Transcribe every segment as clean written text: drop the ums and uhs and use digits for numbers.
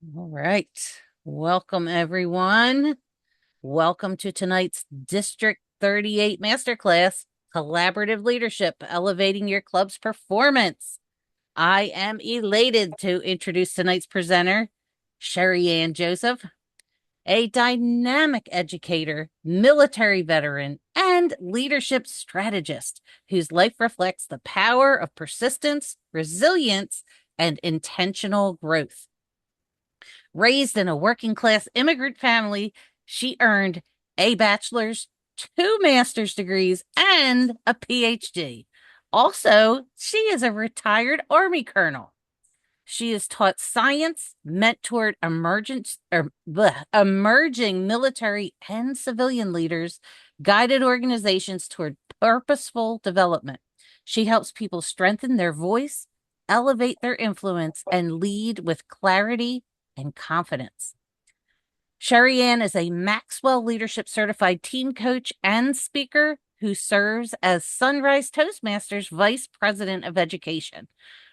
All right. Welcome, everyone. Welcome to tonight's District 38 Masterclass, Collaborative Leadership, Elevating Your Club's Performance. I am elated to introduce tonight's presenter, Cherryann Joseph, a dynamic educator, military veteran, and leadership strategist whose life reflects the power of persistence, resilience, and intentional growth. Raised in a working class immigrant family, she earned a bachelor's, two master's degrees, and a PhD. Also, she is a retired Army colonel. She has taught science, mentored emerging military and civilian leaders, guided organizations toward purposeful development. She helps people strengthen their voice, elevate their influence, and lead with clarity and confidence. Cherryann is a Maxwell Leadership Certified team coach and speaker who serves as Sunrise Toastmasters Vice President of Education.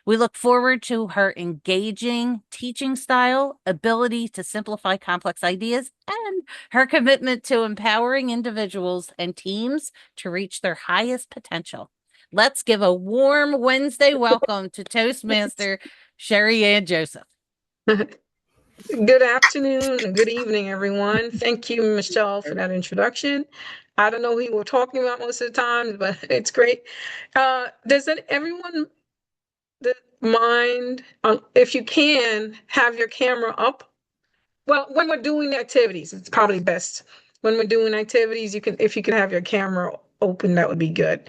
We look forward to her engaging teaching style, ability to simplify complex ideas, and her commitment to empowering individuals and teams to reach their highest potential. Let's give a warm Wednesday welcome to Toastmaster Cherryann Joseph. Good afternoon and good evening, everyone. Thank you, Michelle, for that introduction. I don't know who you were talking about most of the time, but it's great. Does everyone mind, if you can, have your camera up? Well, when we're doing activities, it's probably best. When we're doing activities, if you can have your camera open, that would be good.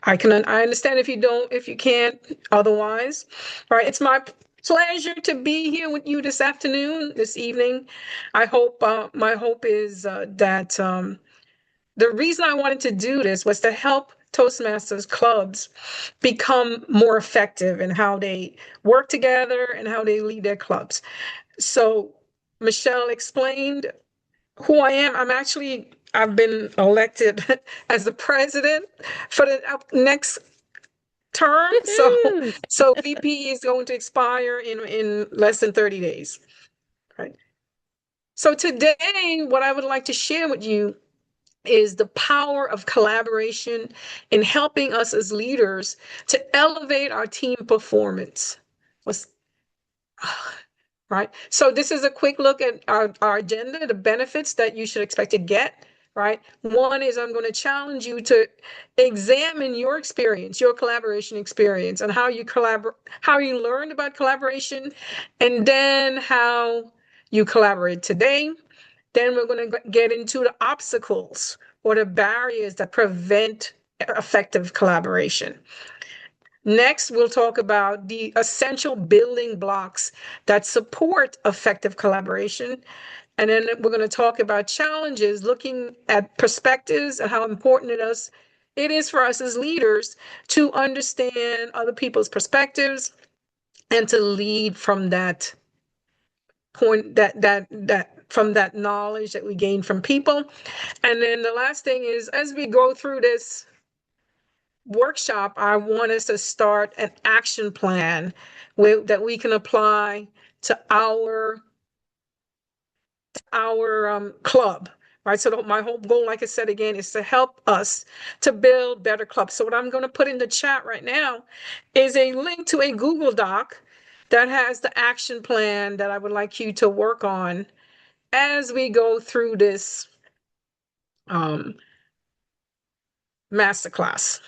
I understand if you don't, if you can't, otherwise. All right, it's my pleasure to be here with you this afternoon, this evening. My hope is that the reason I wanted to do this was to help Toastmasters clubs become more effective in how they work together and how they lead their clubs. So Michelle explained who I am. I've been elected as the president for the next term. So Woo-hoo! so VP is going to expire in less than 30 days. Right. So today, what I would like to share with you is the power of collaboration in helping us as leaders to elevate our team performance. What's right? So this is a quick look at our agenda, the benefits that you should expect to get, right? One is I'm going to challenge you to examine your experience, your collaboration experience, and how you learned about collaboration, and then how you collaborate today. Then we're going to get into the obstacles or the barriers that prevent effective collaboration. Next, we'll talk about the essential building blocks that support effective collaboration. And then we're going to talk about challenges, looking at perspectives and how important it is for us as leaders to understand other people's perspectives and to lead from that point that from that knowledge that we gain from people. And then the last thing is, as we go through this workshop, I want us to start an action plan that we can apply to our club. Right. So my whole goal, like I said again, is to help us to build better clubs. So what I'm going to put in the chat right now is a link to a Google Doc that has the action plan that I would like you to work on as we go through this um, masterclass.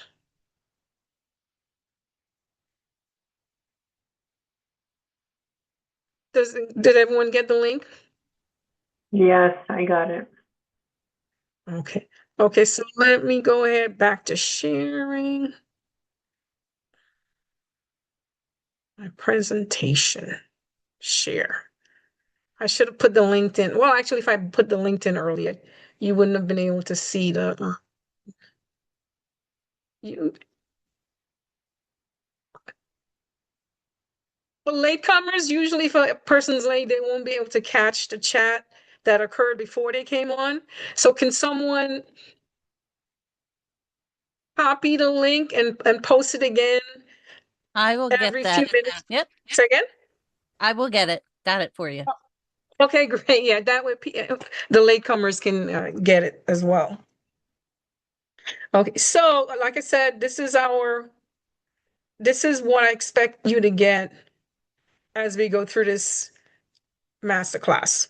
Did everyone get the link? Yes, I got it. Okay. Okay, so let me go ahead back to sharing my presentation. Share. I should have put the LinkedIn. Well, actually, if I put the LinkedIn earlier, you wouldn't have been able to see you. For latecomers, usually if a person's late, they won't be able to catch the chat that occurred before they came on. So can someone copy the link and post it again I will get every few that. minutes? Yep, Say again? I will get it. Got it for you. Okay, great. Yeah, that way the latecomers can get it as well. Okay, so like I said, this is what I expect you to get as we go through this masterclass.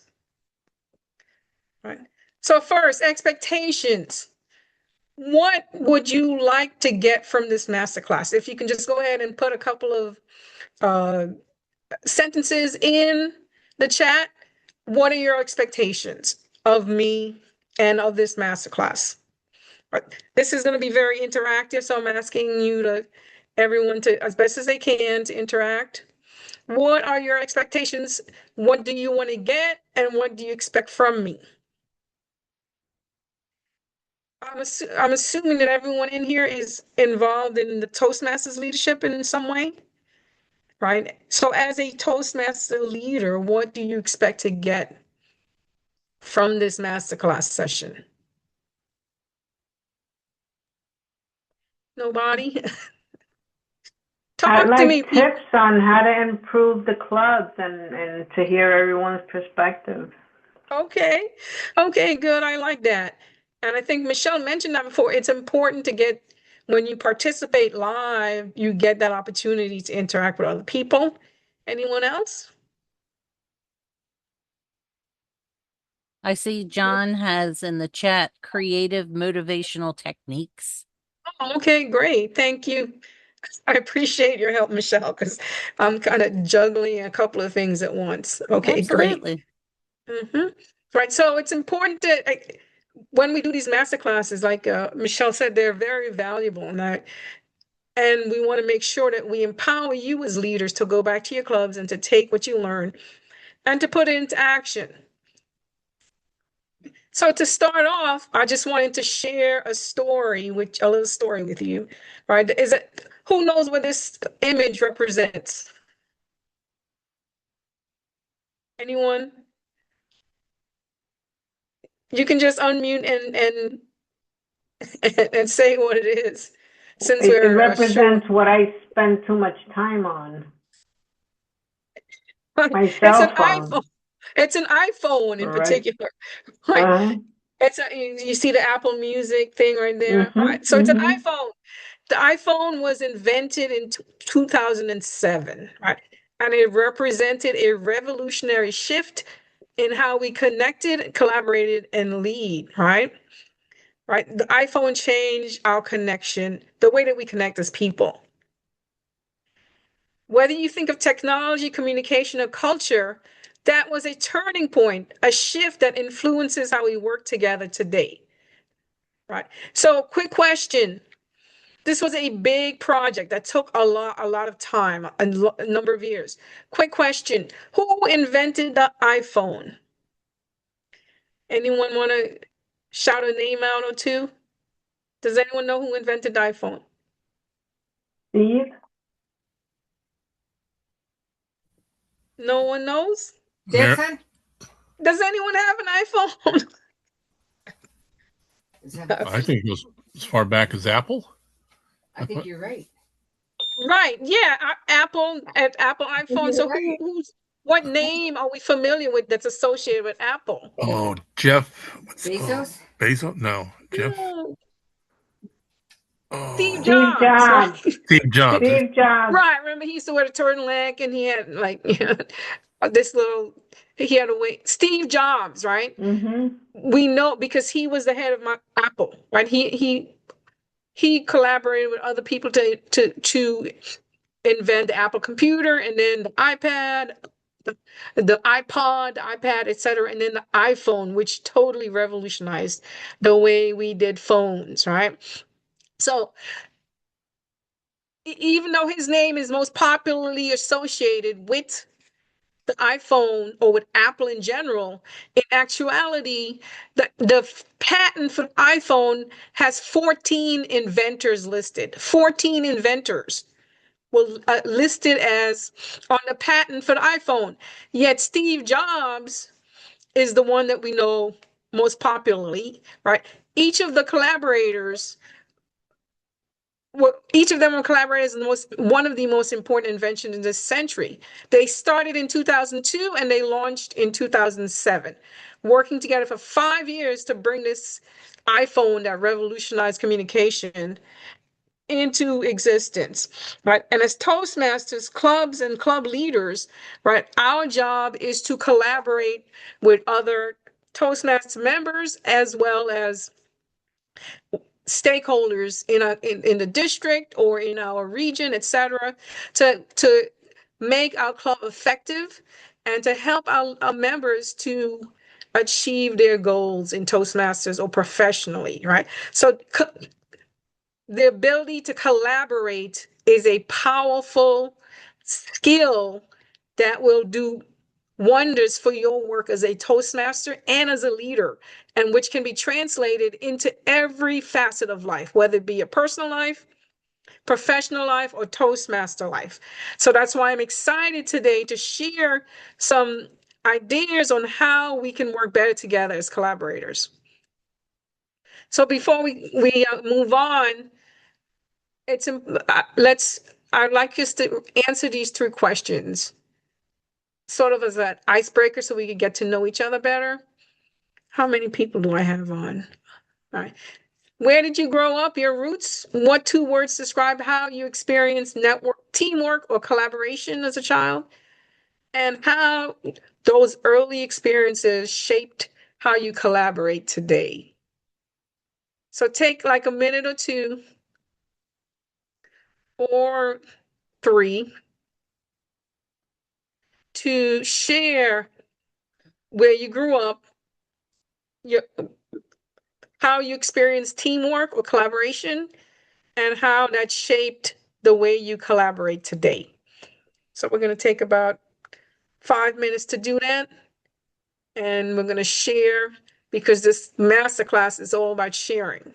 Right. So first, expectations. What would you like to get from this masterclass? If you can just go ahead and put a couple of uh, sentences in the chat. What are your expectations of me and of this masterclass? Right. This is going to be very interactive, so I'm asking everyone to, as best as they can, to interact. What are your expectations? What do you want to get, and what do you expect from me? I'm assuming that everyone in here is involved in the Toastmasters leadership in some way, right? So as a Toastmaster leader, what do you expect to get from this masterclass session? Nobody? I'd Talk to me, like people. tips on how to improve the clubs and to hear everyone's perspective. Okay. Okay, good. I like that. And I think Michelle mentioned that before. It's important to get, when you participate live, you get that opportunity to interact with other people. Anyone else? I see John has in the chat creative motivational techniques. Oh, okay, great. Thank you. I appreciate your help, Michelle, because I'm kind of juggling a couple of things at once. Okay, great. Absolutely. Hmm. Right. So it's important that when we do these master classes, like Michelle said, they're very valuable, and we want to make sure that we empower you as leaders to go back to your clubs and to take what you learn and to put it into action. So to start off, I just wanted to share a little story with you, right? Who knows what this image represents? Anyone? You can just unmute and say what it is, since It we're short. represents what I spend too much time on, my It's cell an phone, iPhone. It's an iPhone in right? particular, right? Uh-huh. You see the Apple Music thing right there, right? Mm-hmm. So it's an Mm-hmm. iPhone. The iPhone was invented in 2007, right? And it represented a revolutionary shift in how we connected, collaborated, and lead, right? Right. The iPhone changed our connection, the way that we connect as people. Whether you think of technology, communication, or culture, that was a turning point, a shift that influences how we work together today. Right. So, quick question. This was a big project that took a lot of time, a number of years. Quick question. Who invented the iPhone? Anyone want to shout a name out or two? Does anyone know who invented the iPhone? Steve? No one knows? Dixon? Does anyone have an iPhone? I think it was as far back as Apple. I think you're right. Right. Yeah. Apple iPhone. So what name are we familiar with that's associated with Apple? Oh, Jeff Bezos? Bezos? No, Jeff. No, Steve Oh, Steve Jobs, right? Jobs. Steve Jobs. Steve Jobs. Right. Remember, he used to wear the turtleneck and he had like this little, he had a way. Steve Jobs, right? Mm-hmm. We know because he was the head of Apple, right? He collaborated with other people to invent the Apple computer and then the iPad, the iPod, the iPad, etc., and then the iPhone, which totally revolutionized the way we did phones, right? So even though his name is most popularly associated with the iPhone or with Apple in general, in actuality, the patent for the iPhone has 14 inventors listed. 14 inventors were listed as on the patent for the iPhone. Yet Steve Jobs is the one that we know most popularly, right? Each of the collaborators well, each of them were collaborators in one of the most important inventions in this century. They started in 2002 and they launched in 2007, working together for 5 years to bring this iPhone that revolutionized communication into existence, right? And as Toastmasters, clubs and club leaders, right, our job is to collaborate with other Toastmasters members as well as stakeholders in the district or in our region, etc., to make our club effective and to help our members to achieve their goals in Toastmasters or professionally, right? So the ability to collaborate is a powerful skill that will do wonders for your work as a Toastmaster and as a leader, and which can be translated into every facet of life, whether it be a personal life, professional life, or Toastmaster life. So that's why I'm excited today to share some ideas on how we can work better together as collaborators. So before we move on, it's I'd like us to answer these three questions, sort of as an icebreaker, so we can get to know each other better. How many people do I have on? All right. Where did you grow up? Your roots? What two words describe how you experienced network, teamwork, or collaboration as a child? And how those early experiences shaped how you collaborate today. So take like a minute or two or three to share where you grew up, your, how you experienced teamwork or collaboration, and how that shaped the way you collaborate today. So we're going to take about 5 minutes to do that. And we're going to share because this masterclass is all about sharing.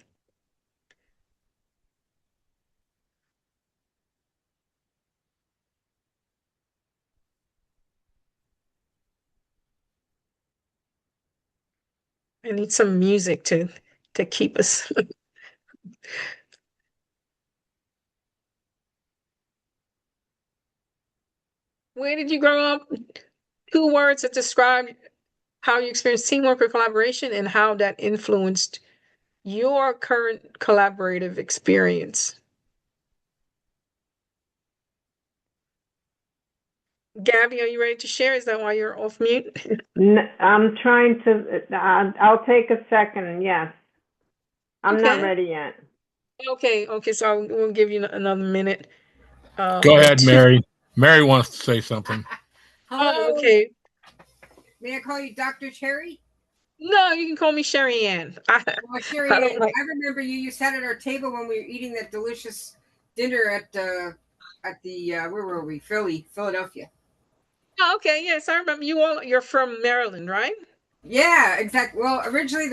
I need some music to keep us. Where did you grow up? Two words that describe how you experienced teamwork or collaboration and how that influenced your current collaborative experience. Gabby, are you ready to share? Is that why you're off mute? I'm trying to, I'll take a second. Yes. I'm not Okay. ready yet. Okay. So we'll give you another minute. Go Or ahead, two. Mary. Mary wants to say something. Hello. Oh, okay. May I call you Dr. Cherry? No, you can call me Cherryann. Oh, I Cherryann. don't like. I remember you sat at our table when we were eating that delicious dinner at the where were we? Philadelphia. Oh, okay, yes, I remember you all. You're from Maryland, right? Yeah, exactly. Well, originally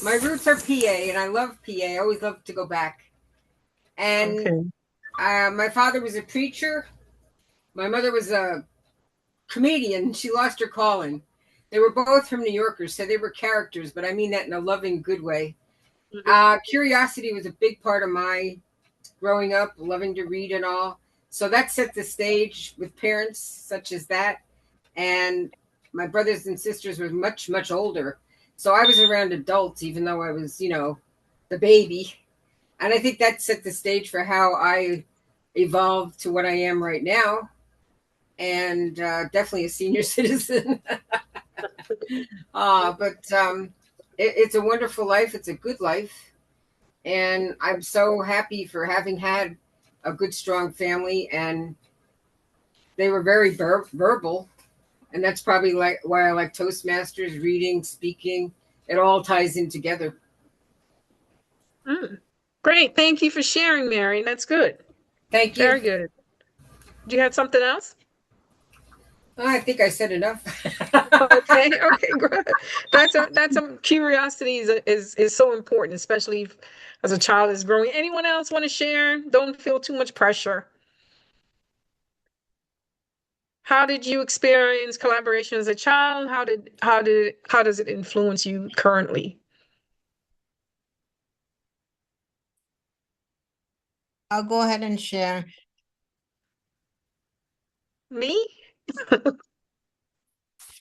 my roots are PA, and I love PA. I always love to go back. And Okay. my father was a preacher. My mother was a comedian. She lost her calling. They were both from New Yorkers, so they were characters, but I mean that in a loving, good way. Curiosity was a big part of my growing up, loving to read and all. So that set the stage with parents such as that. And my brothers and sisters were much, much older. So I was around adults, even though I was, the baby. And I think that set the stage for how I evolved to what I am right now. And definitely a senior citizen. But it's a wonderful life. It's a good life. And I'm so happy for having had a good, strong family. And they were very verbal. And that's probably why I like Toastmasters, reading, speaking. It all ties in together. Mm. Great. Thank you for sharing, Mary. That's good. Thank you. Very good. Do you have something else? I think I said enough. Okay. Okay. Good. That's a curiosity is so important, especially as a child is growing. Anyone else want to share? Don't feel too much pressure. How did you experience collaboration as a child? How does it influence you currently? I'll go ahead and share. Me?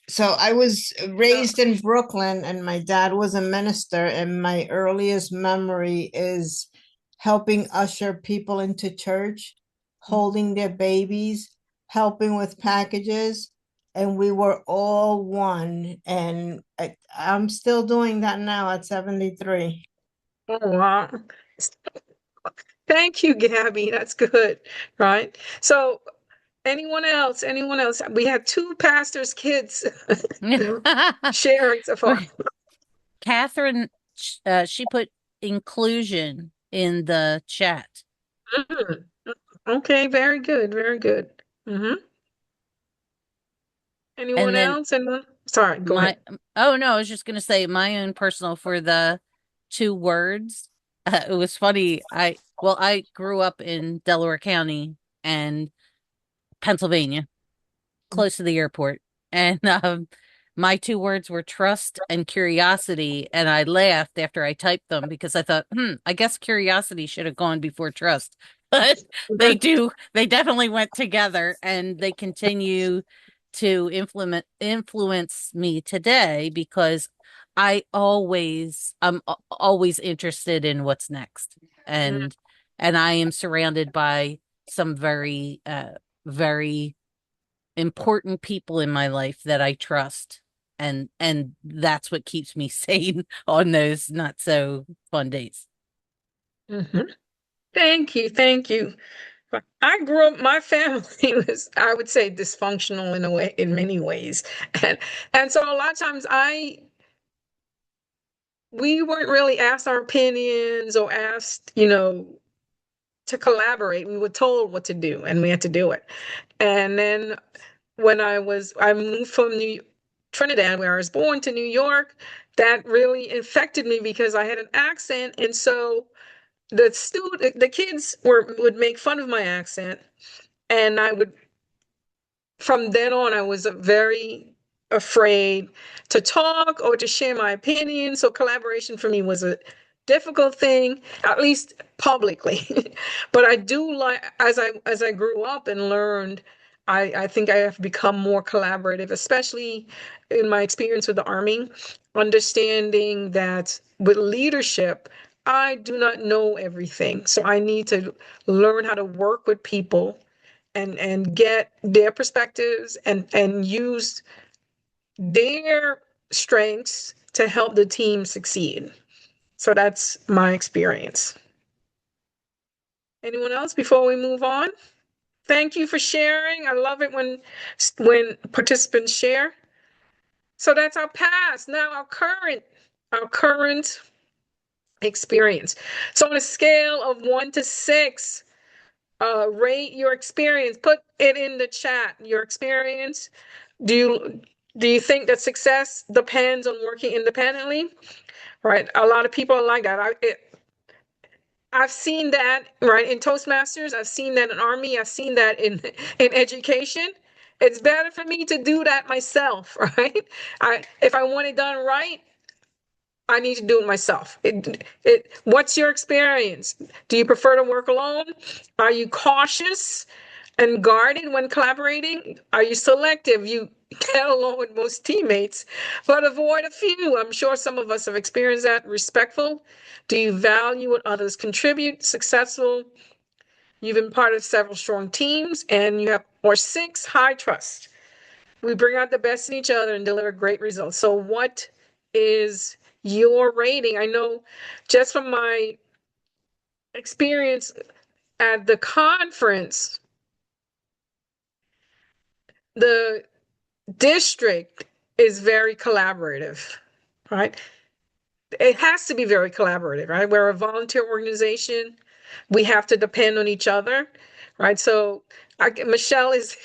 So I was raised in Brooklyn and my dad was a minister, and my earliest memory is helping usher people into church, holding their babies, helping with packages, and we were all one. And I'm still doing that now at 73. Oh, wow. Thank you, Gabby. That's good. Right. So anyone else? Anyone else? We have two pastors' kids sharing so far. Catherine, she put inclusion in the chat. Mhm. Okay, very good, very good. Anyone And then else? Anyone? Sorry, go my, ahead. oh no, I was just going to say my own personal for the two words. It was funny. I grew up in Delaware County and Pennsylvania, close to the airport. And my two words were trust and curiosity. And I laughed after I typed them because I thought, I guess curiosity should have gone before trust. But they definitely went together and they continue to influence me today because I'm always interested in what's next. Mhm. And I am surrounded by some very important people in my life that I trust. And that's what keeps me sane on those not so fun days. Mhm. Thank you, thank you. I grew up, my family was, I would say, dysfunctional in a way, in many ways. And and so a lot of times we weren't really asked our opinions or asked, to collaborate. We were told what to do and we had to do it. And then I moved from Trinidad, where I was born, to New York, that really infected me because I had an accent. And so the kids would make fun of my accent. And from then on, I was very afraid to talk or to share my opinion. So collaboration for me was a difficult thing, at least publicly. But I do like, as I grew up and learned, I think I have become more collaborative, especially in my experience with the Army, understanding that with leadership, I do not know everything. So I need to learn how to work with people and get their perspectives and use their strengths to help the team succeed. So that's my experience. Anyone else before we move on? Thank you for sharing. I love it when participants share. So that's our past. Now our current experience. So on a scale of 1 to 6, rate your experience. Put it in the chat. Your experience. Do you do you think that success depends on working independently? Right. A lot of people are like that. I've seen that right in Toastmasters. I've seen that in Army. I've seen that in education. It's better for me to do that myself, right? If I want it done right, I need to do it myself. What's your experience? Do you prefer to work alone? Are you cautious and guarded when collaborating? Are you selective? You get along with most teammates, but avoid a few. I'm sure some of us have experienced that. Respectful. Do you value what others contribute? Successful. You've been part of several strong teams, and you have, or 6, high trust. We bring out the best in each other and deliver great results. So, what is your rating? I know just from my experience at the conference, the district is very collaborative, right? It has to be very collaborative, right? We're a volunteer organization. We have to depend on each other, right? So Michelle is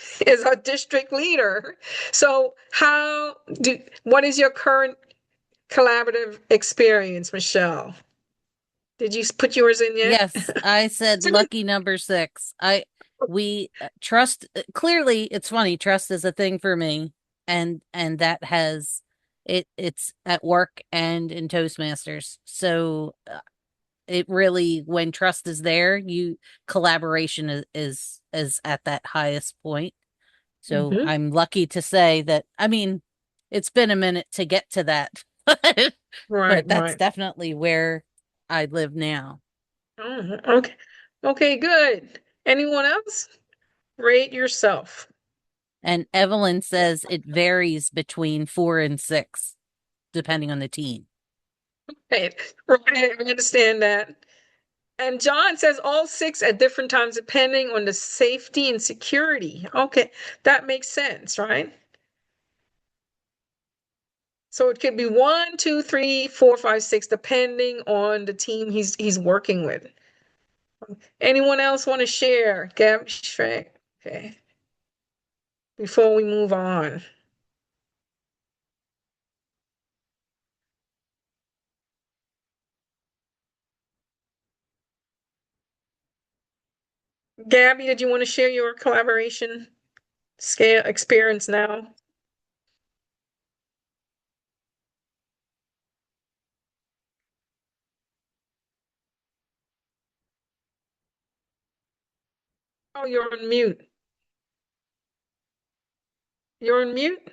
our district leader. So what is your current collaborative experience, Michelle? Did you put yours in yet? Yes, I said lucky number 6. We trust, clearly it's funny, trust is a thing for me, and that has it's at work and in Toastmasters. So it really, when trust is there, collaboration is at that highest point. So Mhm. I'm lucky to say that, I mean, it's been a minute to get to that, Right, but that's right. definitely where I live now. Oh, okay. Okay, good. Anyone else? Rate yourself. And Evelyn says it varies between 4 and 6, depending on the team. Right, right. I understand that. And John says all six at different times, depending on the safety and security. Okay, that makes sense, right? So it could be one, two, three, four, five, six, depending on the team he's working with. Anyone else want to share? Gab, Shrek. Okay. Before we move on. Gabby, did you want to share your collaboration scale experience now? Oh, you're on mute. You're on mute?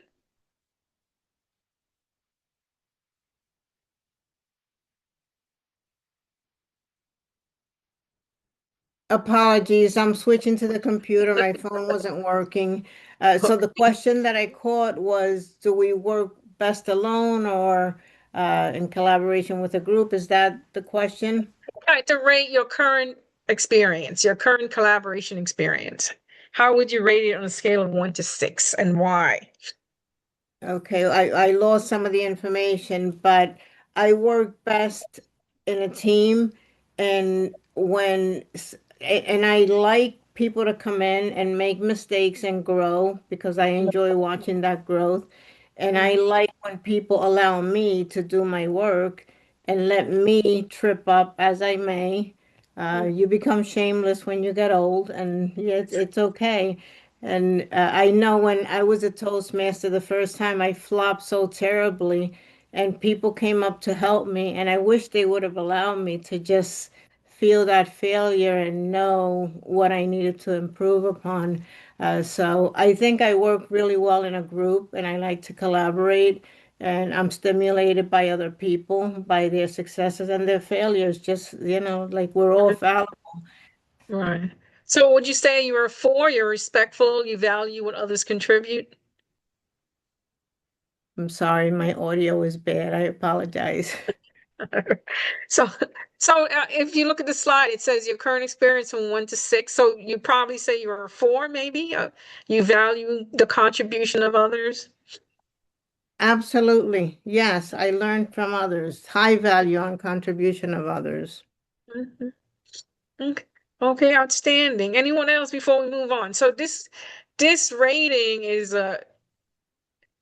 Apologies, I'm switching to the computer. My phone wasn't working. So the question that I caught was, do we work best alone or in collaboration with a group? Is that the question? Right, to rate your current experience, your current collaboration experience. How would you rate it on a scale of 1 to 6 and why? Okay, I lost some of the information, but I work best in a team and and I like people to come in and make mistakes and grow because I enjoy watching that growth. And I Mhm. like when people allow me to do my work and let me trip up as I may. You become shameless when you get old, and yeah, it's okay. And I know when I was a Toastmaster the first time, I flopped so terribly, and people came up to help me, and I wish they would have allowed me to just feel that failure and know what I needed to improve upon. So I think I work really well in a group, and I like to collaborate, and I'm stimulated by other people, by their successes and their failures. Just, like we're all fallible. Right. So would you say you're a 4, you're respectful, you value what others contribute? I'm sorry, my audio is bad. I apologize. So, so if you look at the slide, it says your current experience from 1 to 6. So you probably say you're a 4, maybe. You value the contribution of others. Absolutely. Yes, I learned from others. High value on contribution of others. Mhm. Okay. Okay, outstanding. Anyone else before we move on? So this rating is to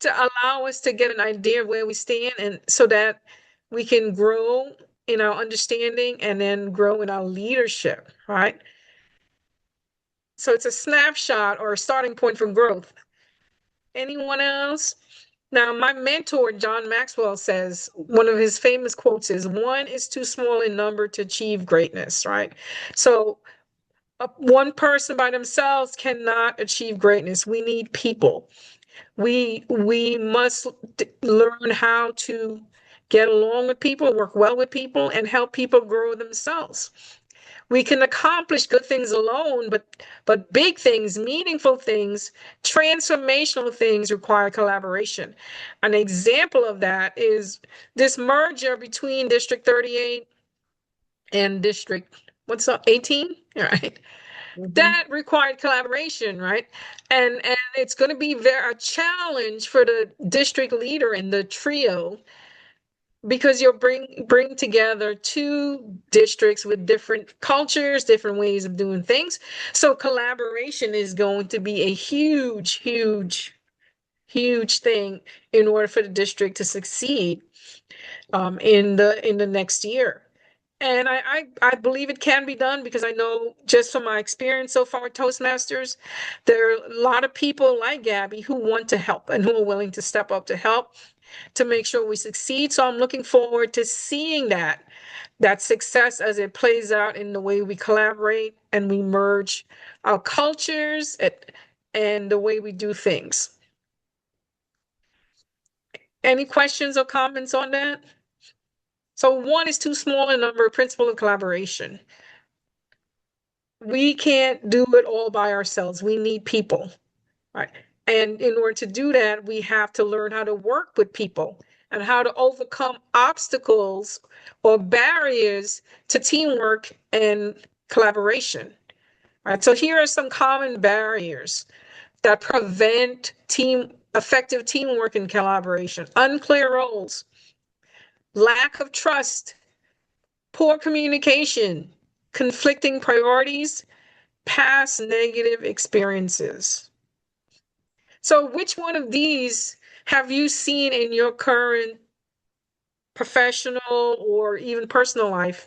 allow us to get an idea of where we stand, and so that we can grow in our understanding and then grow in our leadership, right? So it's a snapshot or a starting point for growth. Anyone else? Now, my mentor, John Maxwell, says one of his famous quotes is, "One is too small in number to achieve greatness," right? So, one person by themselves cannot achieve greatness. We need people. We must learn how to get along with people, work well with people, and help people grow themselves. We can accomplish good things alone, but big things, meaningful things, transformational things require collaboration. An example of that is this merger between District 38 and District, what's up, 18? All right. Mhm. That required collaboration, right? And it's going to be a challenge for the district leader and the trio because you'll bring together two districts with different cultures, different ways of doing things. So collaboration is going to be a huge, huge, huge thing in order for the district to succeed in the next year. And I believe it can be done because I know just from my experience so far with Toastmasters, there are a lot of people like Gabby who want to help and who are willing to step up to help to make sure we succeed. So I'm looking forward to seeing that That success as it plays out in the way we collaborate and we merge our cultures and the way we do things. Any questions or comments on that? So one is too small a number, principle of collaboration. We can't do it all by ourselves. We need people, right? And in order to do that, we have to learn how to work with people and how to overcome obstacles or barriers to teamwork and collaboration. Right. So here are some common barriers that prevent effective teamwork and collaboration. Unclear roles, lack of trust, poor communication, conflicting priorities, past negative experiences. So which one of these have you seen in your current professional or even personal life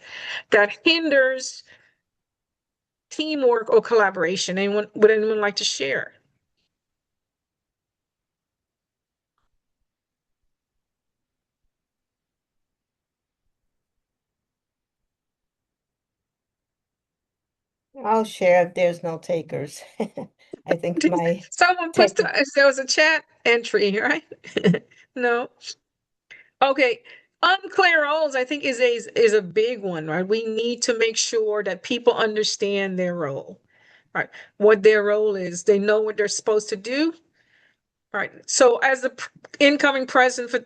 that hinders teamwork or collaboration? Would anyone like to share? I'll share if there's no takers. I think my Someone tech. there was a chat entry, right? No. Okay. Unclear roles, I think, is a big one, right? We need to make sure that people understand their role, right? What their role is. They know what they're supposed to do, right? So as the incoming president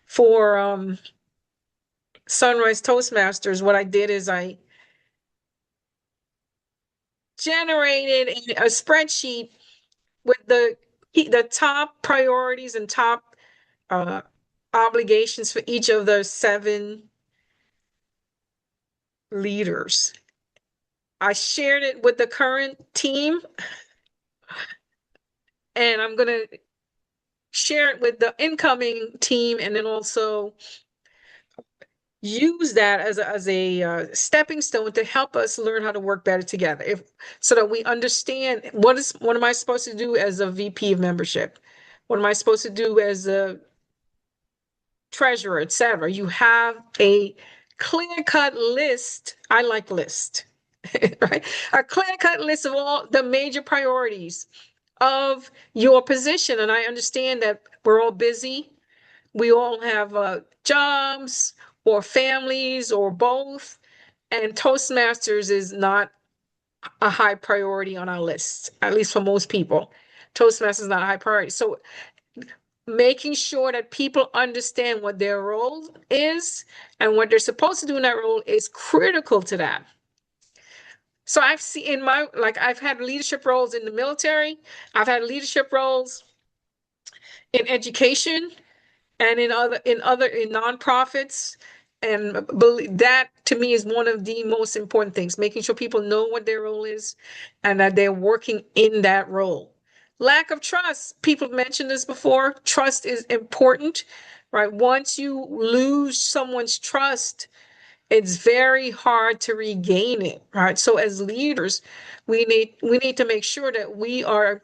for Sunrise Toastmasters, what I did is I generated a spreadsheet with the top priorities and top uh, obligations for each of those 7 leaders. I shared it with the current team, and I'm going to share it with the incoming team, and then also use that as a stepping stone to help us learn how to work better together. So that we understand what am I supposed to do as a VP of membership? What am I supposed to do as a treasurer, etc.? You have a clear-cut list. I like list, right? A clear-cut list of all the major priorities of your position. And I understand that we're all busy. We all have jobs or families or both. And Toastmasters is not a high priority on our list, at least for most people. Toastmasters is not a high priority. So making sure that people understand what their role is and what they're supposed to do in that role is critical to that. So I've seen I've had leadership roles in the military. I've had leadership roles in education and in nonprofits. And that to me is one of the most important things, making sure people know what their role is and that they're working in that role. Lack of trust. People mentioned this before. Trust is important, right? Once you lose someone's trust, it's very hard to regain it, right? So as leaders, we need to make sure that we are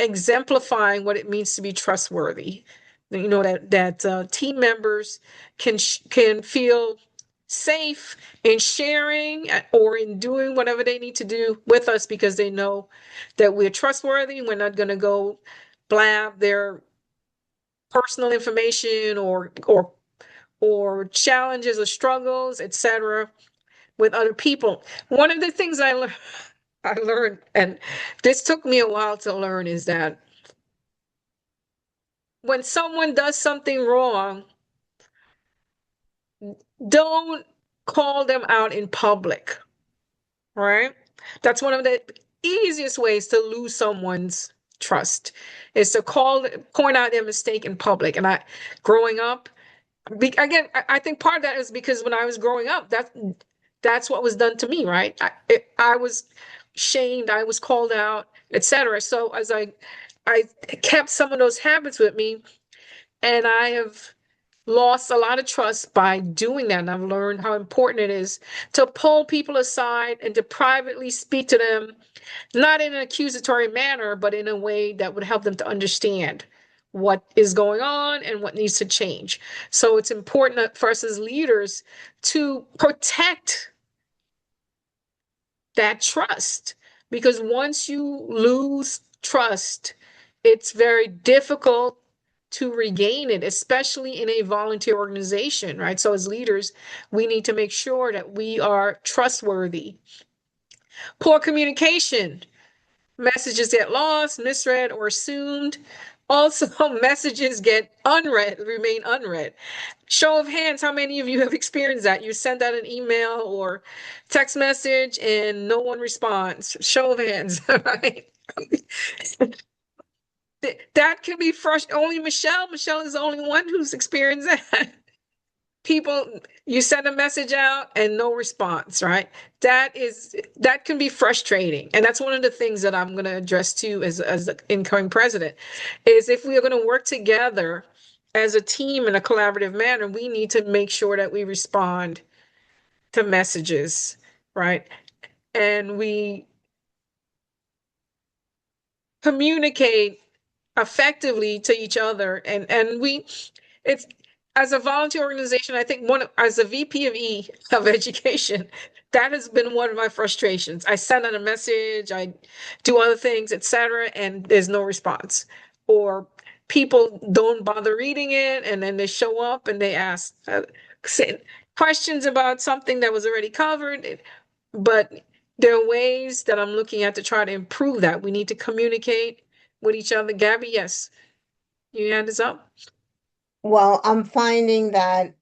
exemplifying what it means to be trustworthy. You know, that team members can feel safe in sharing or in doing whatever they need to do with us because they know that we're trustworthy. We're not going to go blab their personal information or challenges or struggles, etc., with other people. One of the things I learned, and this took me a while to learn, is that when someone does something wrong, don't call them out in public, right? That's one of the easiest ways to lose someone's trust is to point out their mistake in public. And growing up, again, I think part of that is because when I was growing up, that's what was done to me, right? I was shamed, I was called out, etc. So as I kept some of those habits with me, and I have lost a lot of trust by doing that. And I've learned how important it is to pull people aside and to privately speak to them, not in an accusatory manner, but in a way that would help them to understand what is going on and what needs to change. So it's important for us as leaders to protect that trust, because once you lose trust, it's very difficult to regain it, especially in a volunteer organization, right? So as leaders, we need to make sure that we are trustworthy. Poor communication. Messages get lost, misread, or assumed. Also, messages get unread, remain unread. Show of hands, how many of you have experienced that? You send out an email or text message and no one responds. Show of hands, right? That can be frustrating. Only Michelle. Michelle is the only one who's experienced that. People, you send a message out and no response, right? That can be frustrating. And that's one of the things that I'm going to address too as the incoming president, is if we are going to work together as a team in a collaborative manner, we need to make sure that we respond to messages, right? And we communicate effectively to each other. And we, it's, as a volunteer organization, I think as a VP of education, that has been one of my frustrations. I send out a message, I do other things, etc., and there's no response. Or people don't bother reading it, and then they show up and they ask questions about something that was already covered. But there are ways that I'm looking at to try to improve that. We need to communicate with each other. Gabby, yes, your hand is up. Well, I'm finding that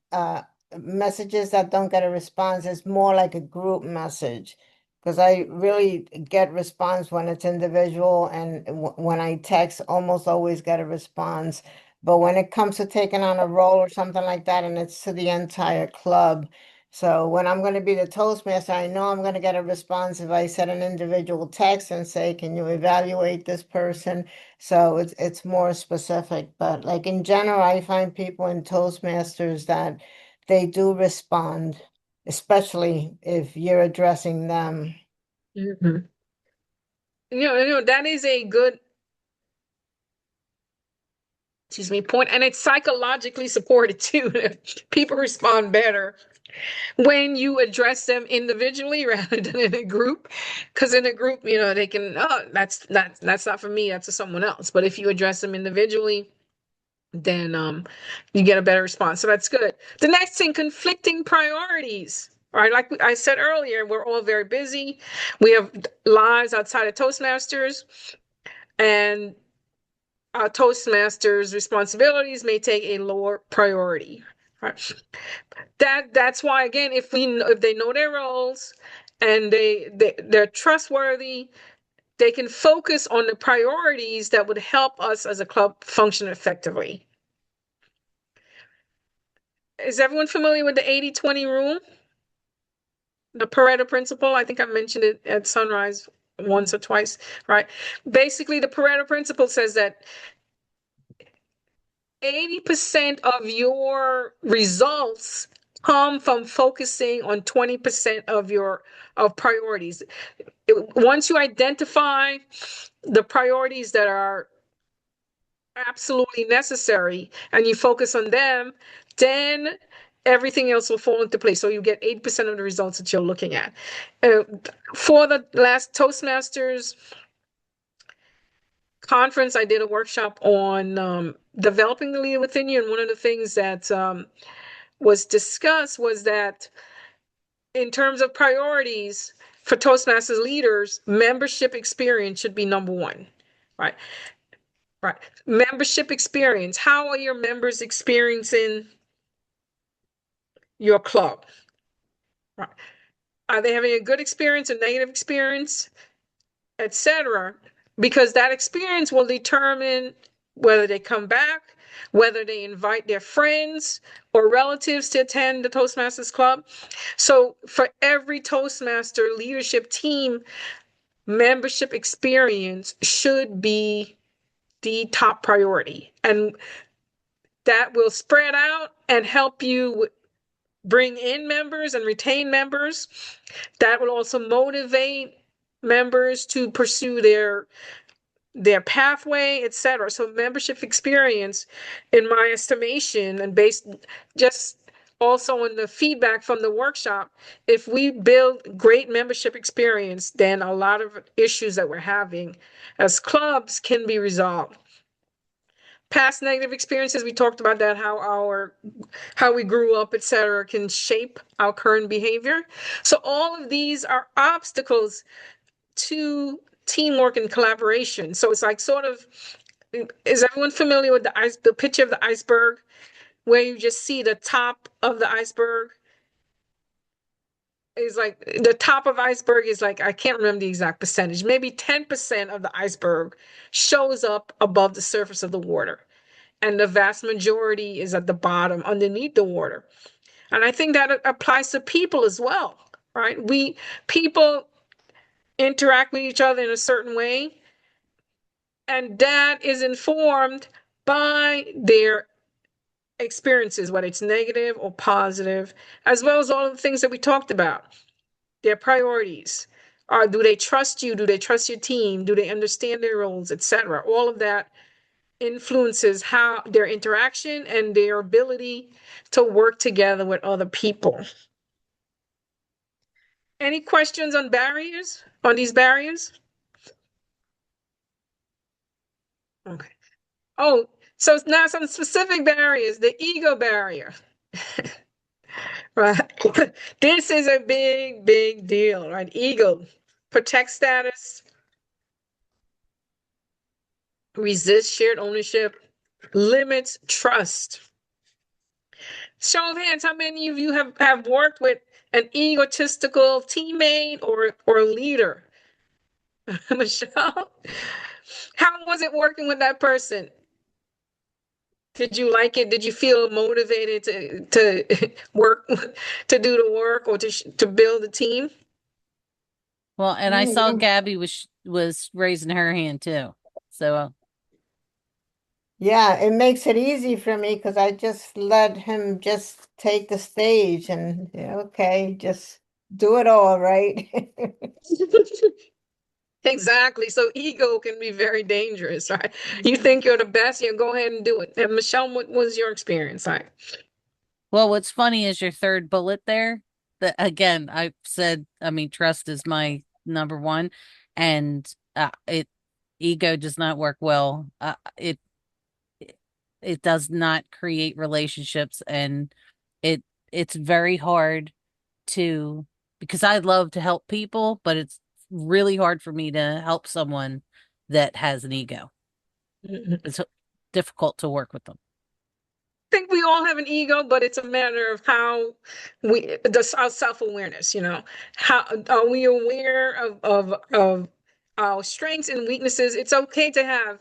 messages that don't get a response is more like a group message, because I really get response when it's individual, and when I text, almost always get a response. But when it comes to taking on a role or something like that, and it's to the entire club. So when I'm going to be the Toastmaster, I know I'm going to get a response if I send an individual text and say, can you evaluate this person? So it's more specific, but like in general, I find people in Toastmasters that they do respond, especially if you're addressing them. Mhm. That is a good, excuse me, point, and it's psychologically supported too. People respond better when you address them individually rather than in a group, because in a group, they can, oh, that's not for me, that's for someone else. But if you address them individually, then you get a better response. So that's good. The next thing, conflicting priorities. All right, like I said earlier, we're all very busy. We have lives outside of Toastmasters, and our Toastmasters' responsibilities may take a lower priority. Right. That's why, again, if they know their roles and they're trustworthy, they can focus on the priorities that would help us as a club function effectively. Is everyone familiar with the 80-20 rule? The Pareto principle? I think I mentioned it at Sunrise once or twice, right? Basically, the Pareto principle says that 80% of your results come from focusing on 20% of priorities. Once you identify the priorities that are absolutely necessary and you focus on them, then everything else will fall into place. So you get 80% of the results that you're looking at. For the last Toastmasters conference, I did a workshop on developing the leader within you. And one of the things that was discussed was that in terms of priorities for Toastmasters leaders, membership experience should be number one, right? Right. Membership experience. How are your members experiencing your club? Right. Are they having a good experience, a negative experience, etc.? Because that experience will determine whether they come back, whether they invite their friends or relatives to attend the Toastmasters Club. So for every Toastmaster leadership team, membership experience should be the top priority. And that will spread out and help you bring in members and retain members. That will also motivate members to pursue their their pathway, etc. So membership experience, in my estimation, and based just also on the feedback from the workshop, if we build great membership experience, then a lot of issues that we're having as clubs can be resolved. Past negative experiences, we talked about that, how we grew up, etc., can shape our current behavior. So all of these are obstacles to teamwork and collaboration. So it's like sort of, is everyone familiar with the picture of the iceberg, where you just see the top of the iceberg? Is like the top of iceberg is like, I can't remember the exact percentage, maybe 10% of the iceberg shows up above the surface of the water, and the vast majority is at the bottom underneath the water. And I think that applies to people as well, right? People interact with each other in a certain way, and that is informed by their experiences, whether it's negative or positive, as well as all of the things that we talked about. Their priorities are, do they trust you? Do they trust your team? Do they understand their roles, etc.? All of that influences how their interaction and their ability to work together with other people. Any questions on these barriers? Okay. Oh, so now some specific barriers, the ego barrier. Right. This is a big, big deal, right? Ego, protect status, resist shared ownership, limits trust. Show of hands, how many of you have worked with an egotistical teammate or leader? Michelle, how was it working with that person? Did you like it? Did you feel motivated to work, to do the work, or to build a team? Well, and I Mm, saw yeah. Gabby was raising her hand too. So Yeah, it makes it easy for me because I just let him just take the stage and yeah, okay, just do it all, right? Exactly. So ego can be very dangerous, right? You think you're the best, you go ahead and do it. And Michelle, what was your experience like? well, what's funny is your third bullet there. That again, I said, I mean, trust is my number one, and it ego does not work well. It does not create relationships, and it it's very hard to, because I love to help people, but it's really hard for me to help someone that has an ego. It's difficult to work with them. Think we all have an ego, but it's a matter of how our self-awareness, how are we aware of our strengths and weaknesses? It's okay to have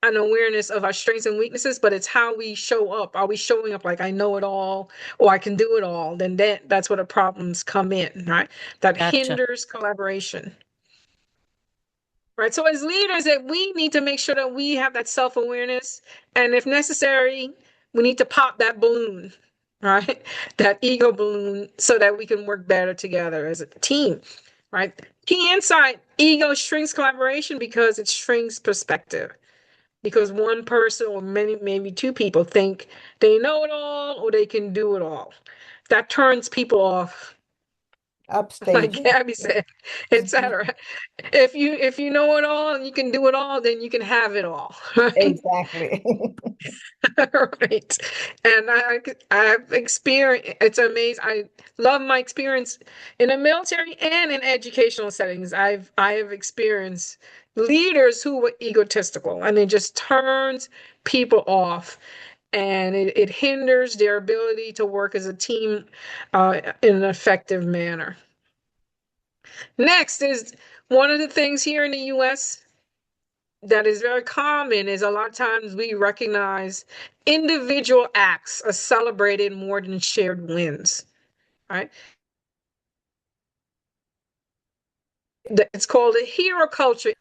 an awareness of our strengths and weaknesses, but it's how we show up. Are we showing up like I know it all or I can do it all? Then that's where the problems come in, right? That Gotcha. hinders collaboration. Right. So as leaders, that we need to make sure that we have that self-awareness. And if necessary, we need to pop that balloon, right? That ego balloon, so that we can work better together as a team. Right. Key insight, ego shrinks collaboration because it shrinks perspective. Because one person or maybe two people think they know it all or they can do it all. That turns people off, like Upstage. Gabby said, etc. If you know it all and you can do it all, then you can have it all, right? Exactly. Right. And I've experienced, it's amazing. I love my experience in the military and in educational settings. I have experienced leaders who were egotistical, and it just turns people off, and it hinders their ability to work as a team in an effective manner. Next is one of the things here in the US that is very common is, a lot of times we recognize individual acts are celebrated more than shared wins, right? It's called a hero culture.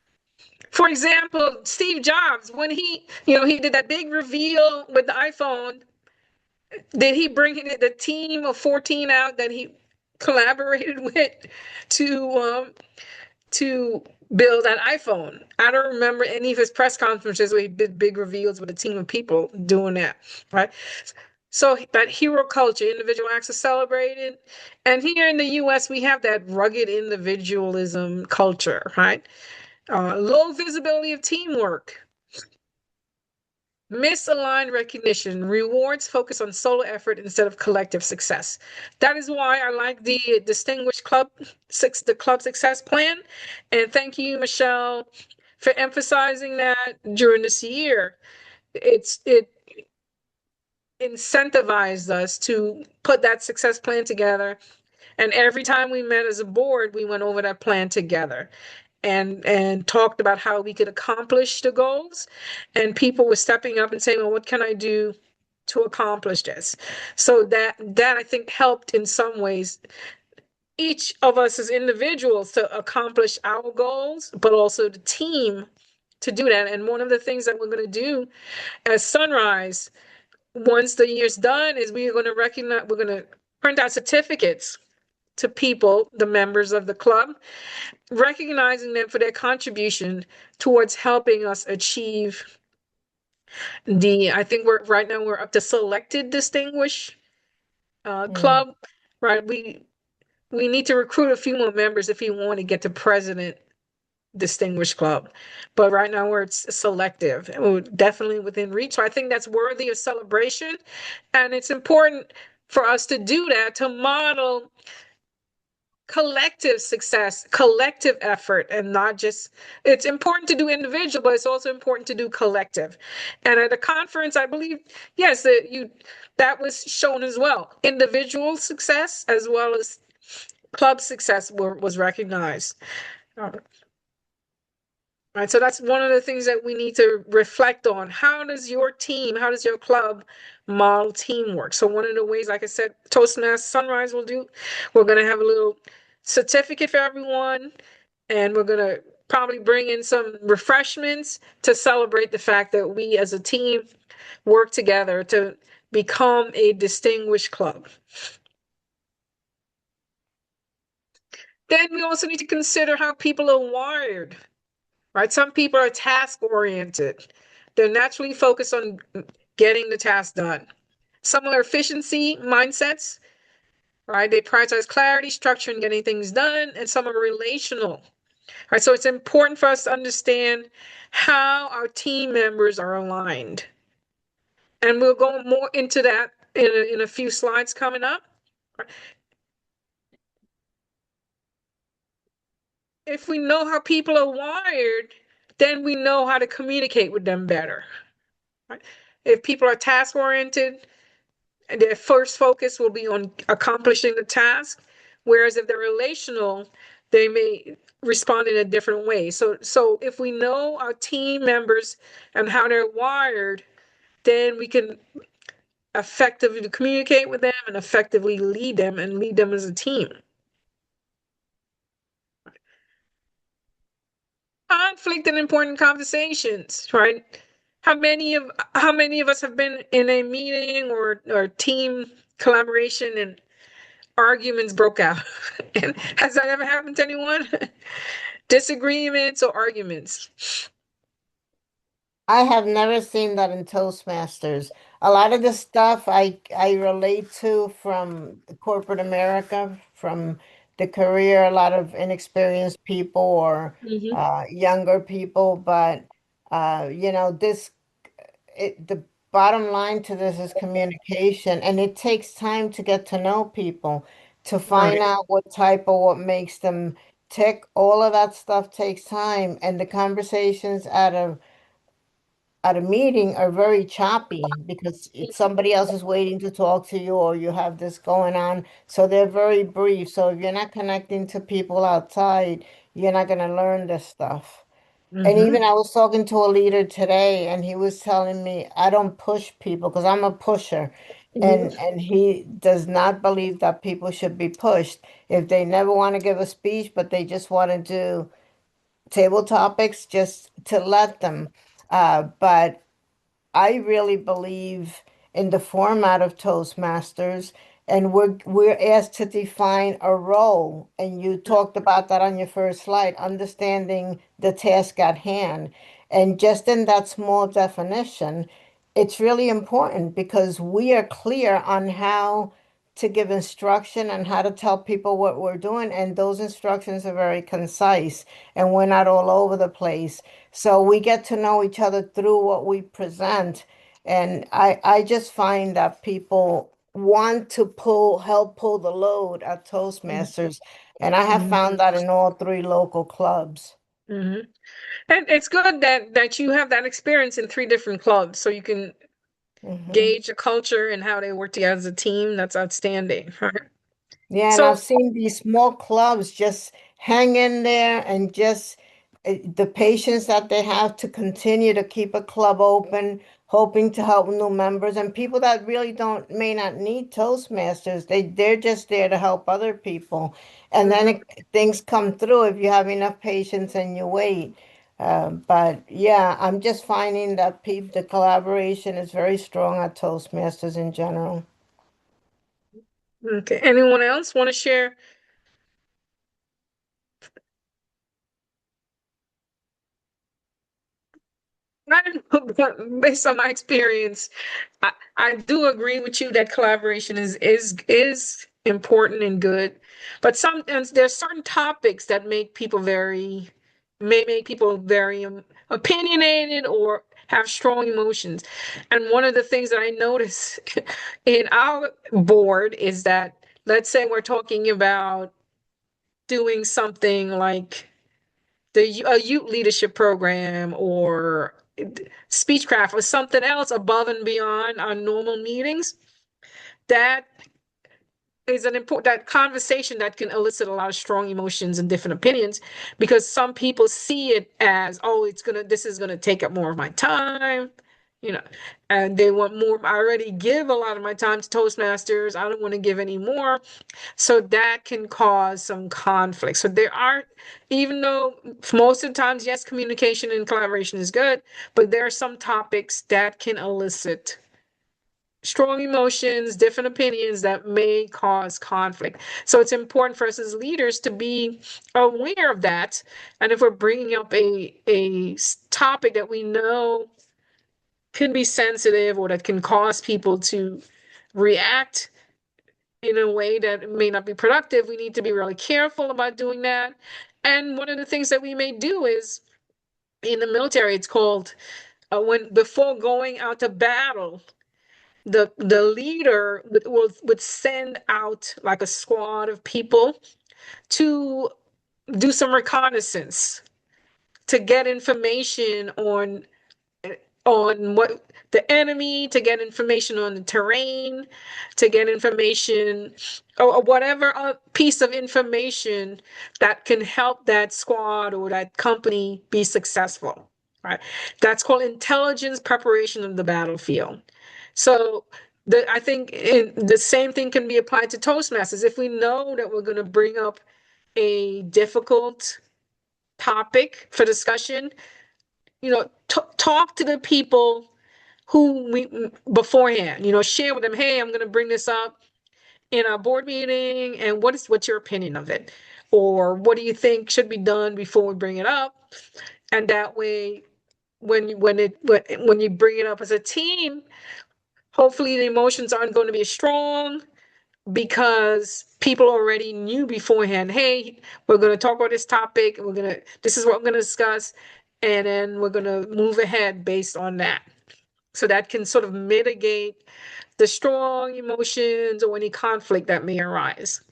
For example, Steve Jobs, when he did that big reveal with the iPhone, did he bring the team of 14 out that he collaborated with to to build that iPhone. I don't remember any of his press conferences where he did big reveals with a team of people doing that, right? So that hero culture, individual acts are celebrated. And here in the US, we have that rugged individualism culture, right? Low visibility of teamwork, misaligned recognition, rewards focus on solo effort instead of collective success. That is why I like the Distinguished the Club Success Plan. And thank you, Michelle, for emphasizing that during this year. It incentivized us to put that success plan together. And every time we met as a board, we went over that plan together and talked about how we could accomplish the goals. And people were stepping up and saying, well, what can I do to accomplish this? So that I think helped in some ways each of us as individuals to accomplish our goals, but also the team to do that. And one of the things that we're going to do as Sunrise, once the year's done, is we're going to print out certificates to people, the members of the club, recognizing them for their contribution towards helping us achieve I think right now we're up to selected distinguished Mm. club, right? We need to recruit a few more members if we want to get to president distinguished club. But right now we're selective and we're definitely within reach. So I think that's worthy of celebration. And it's important for us to do that, to model collective success, collective effort, and not just, it's important to do individual, but it's also important to do collective. And at a conference, I believe, yes, that was shown as well. Individual success as well as club success was recognized. Right, so that's one of the things that we need to reflect on. How does your team, how does your club model teamwork? So one of the ways, like I said, Toastmasters Sunrise will do, we're going to have a little certificate for everyone, and we're going to probably bring in some refreshments to celebrate the fact that we as a team work together to become a distinguished club. Then we also need to consider how people are wired. Right? Some people are task oriented. They're naturally focused on getting the task done. Some are efficiency mindsets, right? They prioritize clarity, structure, and getting things done. And some are relational, right? So it's important for us to understand how our team members are aligned. And we'll go more into that in a few slides coming up. If we know how people are wired, then we know how to communicate with them better. Right? If people are task oriented, their first focus will be on accomplishing the task, whereas if they're relational, they may respond in a different way. So if we know our team members and how they're wired, then we can effectively communicate with them and effectively lead them and lead them as a team. Conflict and important conversations, right? How many of us have been in a meeting or team collaboration and arguments broke out? And has that ever happened to anyone? Disagreements or arguments? I have never seen that in Toastmasters. A lot of the stuff I relate to from corporate America, from the career, a lot of inexperienced people or Hmm. younger people, but this the bottom line to this is communication, and it takes time to get to know people, to find Right. out what makes them tick. All of that stuff takes time, and the conversations at a meeting are very choppy because somebody else is waiting to talk to you or you have this going on. So they're very brief. So if you're not connecting to people outside, you're not going to learn this stuff. And Hmm. even I was talking to a leader today and he was telling me I don't push people because I'm a pusher. Hmm. And he does not believe that people should be pushed. If they never want to give a speech, but they just want to do table topics, just to let them. But I really believe in the format of Toastmasters, and we're asked to define a role. And you talked about that on your first slide, understanding the task at hand. And just in that small definition, it's really important because we are clear on how to give instruction and how to tell people what we're doing. And those instructions are very concise and we're not all over the place. So we get to know each other through what we present. And I just find that people want to help pull the load at Toastmasters. And I have found that in all three local clubs. Mhm. And it's good that you have that experience in three different clubs, so you can Mhm. gauge the culture and how they work together as a team. That's outstanding. Right? Yeah, and I've So, seen these small clubs just hang in there and just the patience that they have to continue to keep a club open, hoping to help new members and people that really don't may not need Toastmasters. They're just there to help other people. And then things come through if you have enough patience and you wait. But yeah, I'm just finding that the collaboration is very strong at Toastmasters in general. okay. Anyone else want to share? I don't know, but based on my experience, I do agree with you that collaboration is important and good, but sometimes there's certain topics that may make people very opinionated or have strong emotions. And one of the things that I notice in our board is that, let's say we're talking about doing something like a youth leadership program or speechcraft or something else above and beyond our normal meetings, that is an important that conversation that can elicit a lot of strong emotions and different opinions, because some people see it as, oh, this is gonna take up more of my time, you know, and they want more. I already give a lot of my time to Toastmasters. I don't want to give any more. So that can cause some conflict. So there are, even though most of the times, yes, communication and collaboration is good, but there are some topics that can elicit strong emotions, different opinions that may cause conflict. So it's important for us as leaders to be aware of that. And if we're bringing up a topic that we know can be sensitive or that can cause people to react in a way that may not be productive, we need to be really careful about doing that. And one of the things that we may do is, in the military, it's called when before going out to battle, the leader would send out like a squad of people to do some reconnaissance, to get information on what the enemy, to get information on the terrain, to get information or whatever piece of information that can help that squad or that company be successful. Right? That's called intelligence preparation of the battlefield. So I think the same thing can be applied to Toastmasters. If we know that we're going to bring up a difficult topic for discussion, talk to the people who we beforehand, share with them, hey, I'm going to bring this up in our board meeting, and what's your opinion of it? Or what do you think should be done before we bring it up? And that way, when you bring it up as a team, hopefully the emotions aren't going to be as strong because people already knew beforehand, hey, we're going to talk about this topic, this is what we're going to discuss, and then we're going to move ahead based on that. So that can sort of mitigate the strong emotions or any conflict that may arise.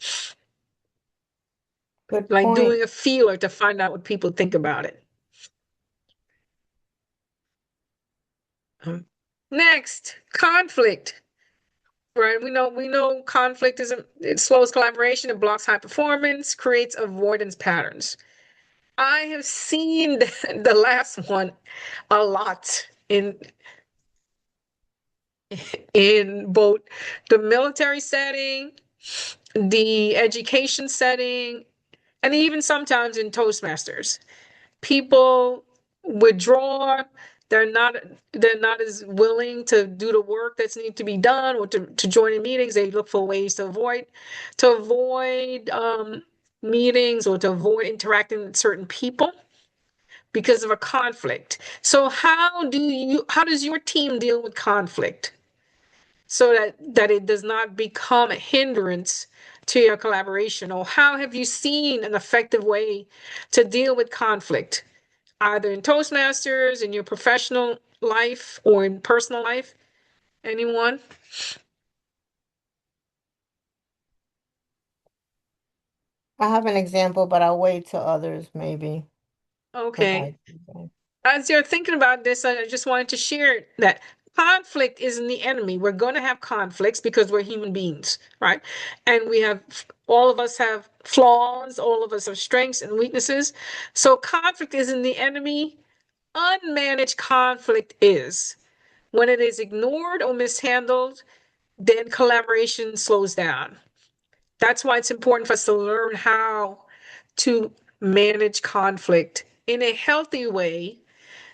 Good Like point. doing a feeler to find out what people think about it. Next, conflict. Right, we know conflict it slows collaboration, it blocks high performance, creates avoidance patterns. I have seen the last one a lot in both the military setting, the education setting, and even sometimes in Toastmasters. People withdraw, they're not they're not as willing to do the work that's need to be done or to join in meetings. They look for ways to avoid meetings or to avoid interacting with certain people because of a conflict. So how does your team deal with conflict so that it does not become a hindrance to your collaboration? Or how have you seen an effective way to deal with conflict, either in Toastmasters, in your professional life, or in personal life? Anyone? I have an example, but I'll wait till others maybe Okay. provide feedback. As you're thinking about this, I just wanted to share that conflict isn't the enemy. We're going to have conflicts because we're human beings, right? And all of us have flaws, all of us have strengths and weaknesses. So conflict isn't the enemy. Unmanaged conflict is. When it is ignored or mishandled, then collaboration slows down. That's why it's important for us to learn how to manage conflict in a healthy way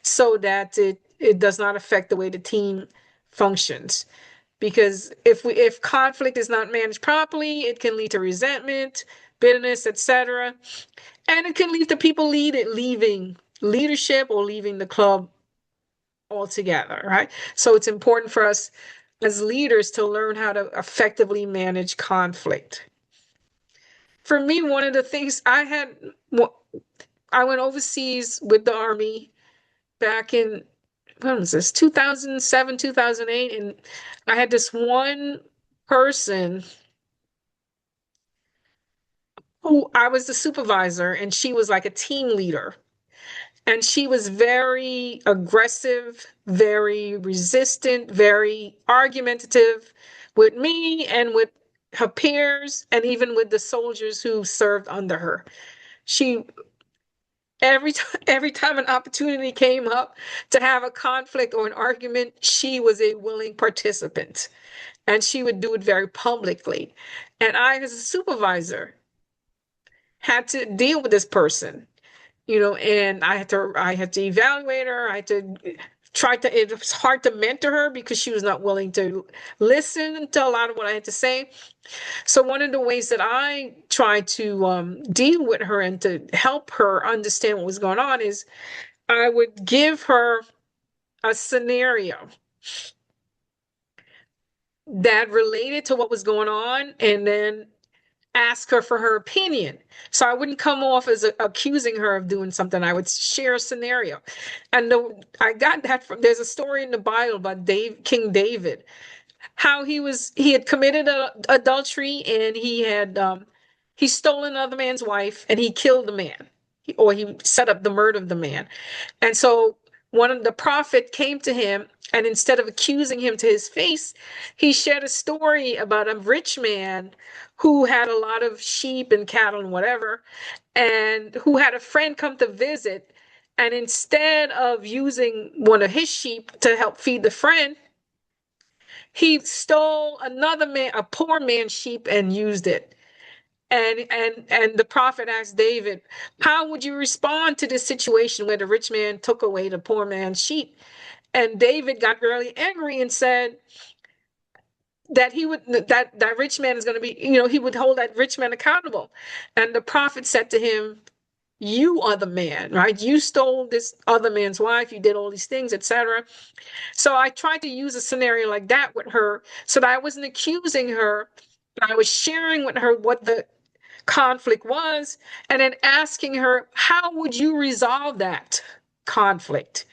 so that it does not affect the way the team functions. Because if conflict is not managed properly, it can lead to resentment, bitterness, etc. And it can lead to people leaving leadership or leaving the club altogether, right? So it's important for us as leaders to learn how to effectively manage conflict. For me, one of the things I went overseas with the Army back in, when was this, 2007, 2008, and I had this one person who I was the supervisor, and she was like a team leader. And she was very aggressive, very resistant, very argumentative with me and with her peers, and even with the soldiers who served under her. She every time an opportunity came up to have a conflict or an argument, she was a willing participant, and she would do it very publicly. And I, as a supervisor, had to deal with this person, and I had to evaluate her. I had to it was hard to mentor her because she was not willing to listen to a lot of what I had to say. So one of the ways that I tried to deal with her and to help her understand what was going on is I would give her a scenario that related to what was going on, and then ask her for her opinion. So I wouldn't come off as accusing her of doing something. I would share a scenario. And I got that there's a story in the Bible about King David, how he had committed adultery, and he stole another man's wife, and he killed the man, or he set up the murder of the man. And so one of the prophet came to him, and instead of accusing him to his face, he shared a story about a rich man who had a lot of sheep and cattle and whatever, and who had a friend come to visit. And instead of using one of his sheep to help feed the friend, he stole another man, a poor man's sheep, and used it. And the prophet asked David, how would you respond to this situation where the rich man took away the poor man's sheep? And David got really angry and said that that rich man is going to be, he would hold that rich man accountable. And the prophet said to him, you are the man, right? You stole this other man's wife, you did all these things, etc. So I tried to use a scenario like that with her so that I wasn't accusing her, but I was sharing with her what the conflict was, and then asking her, how would you resolve that conflict?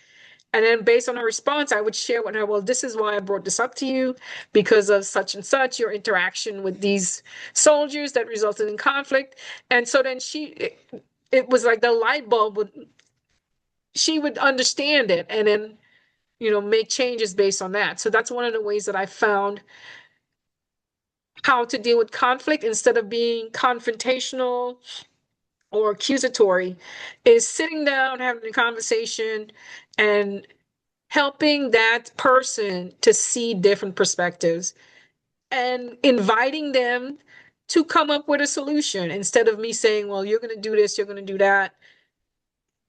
And then based on her response, I would share with her, well, this is why I brought this up to you, because of such and such, your interaction with these soldiers that resulted in conflict. And so then it was like the light bulb she would understand it, and then, make changes based on that. So that's one of the ways that I found how to deal with conflict instead of being confrontational or accusatory, is sitting down, having a conversation, and helping that person to see different perspectives and inviting them to come up with a solution instead of me saying, well, you're going to do this, you're going to do that.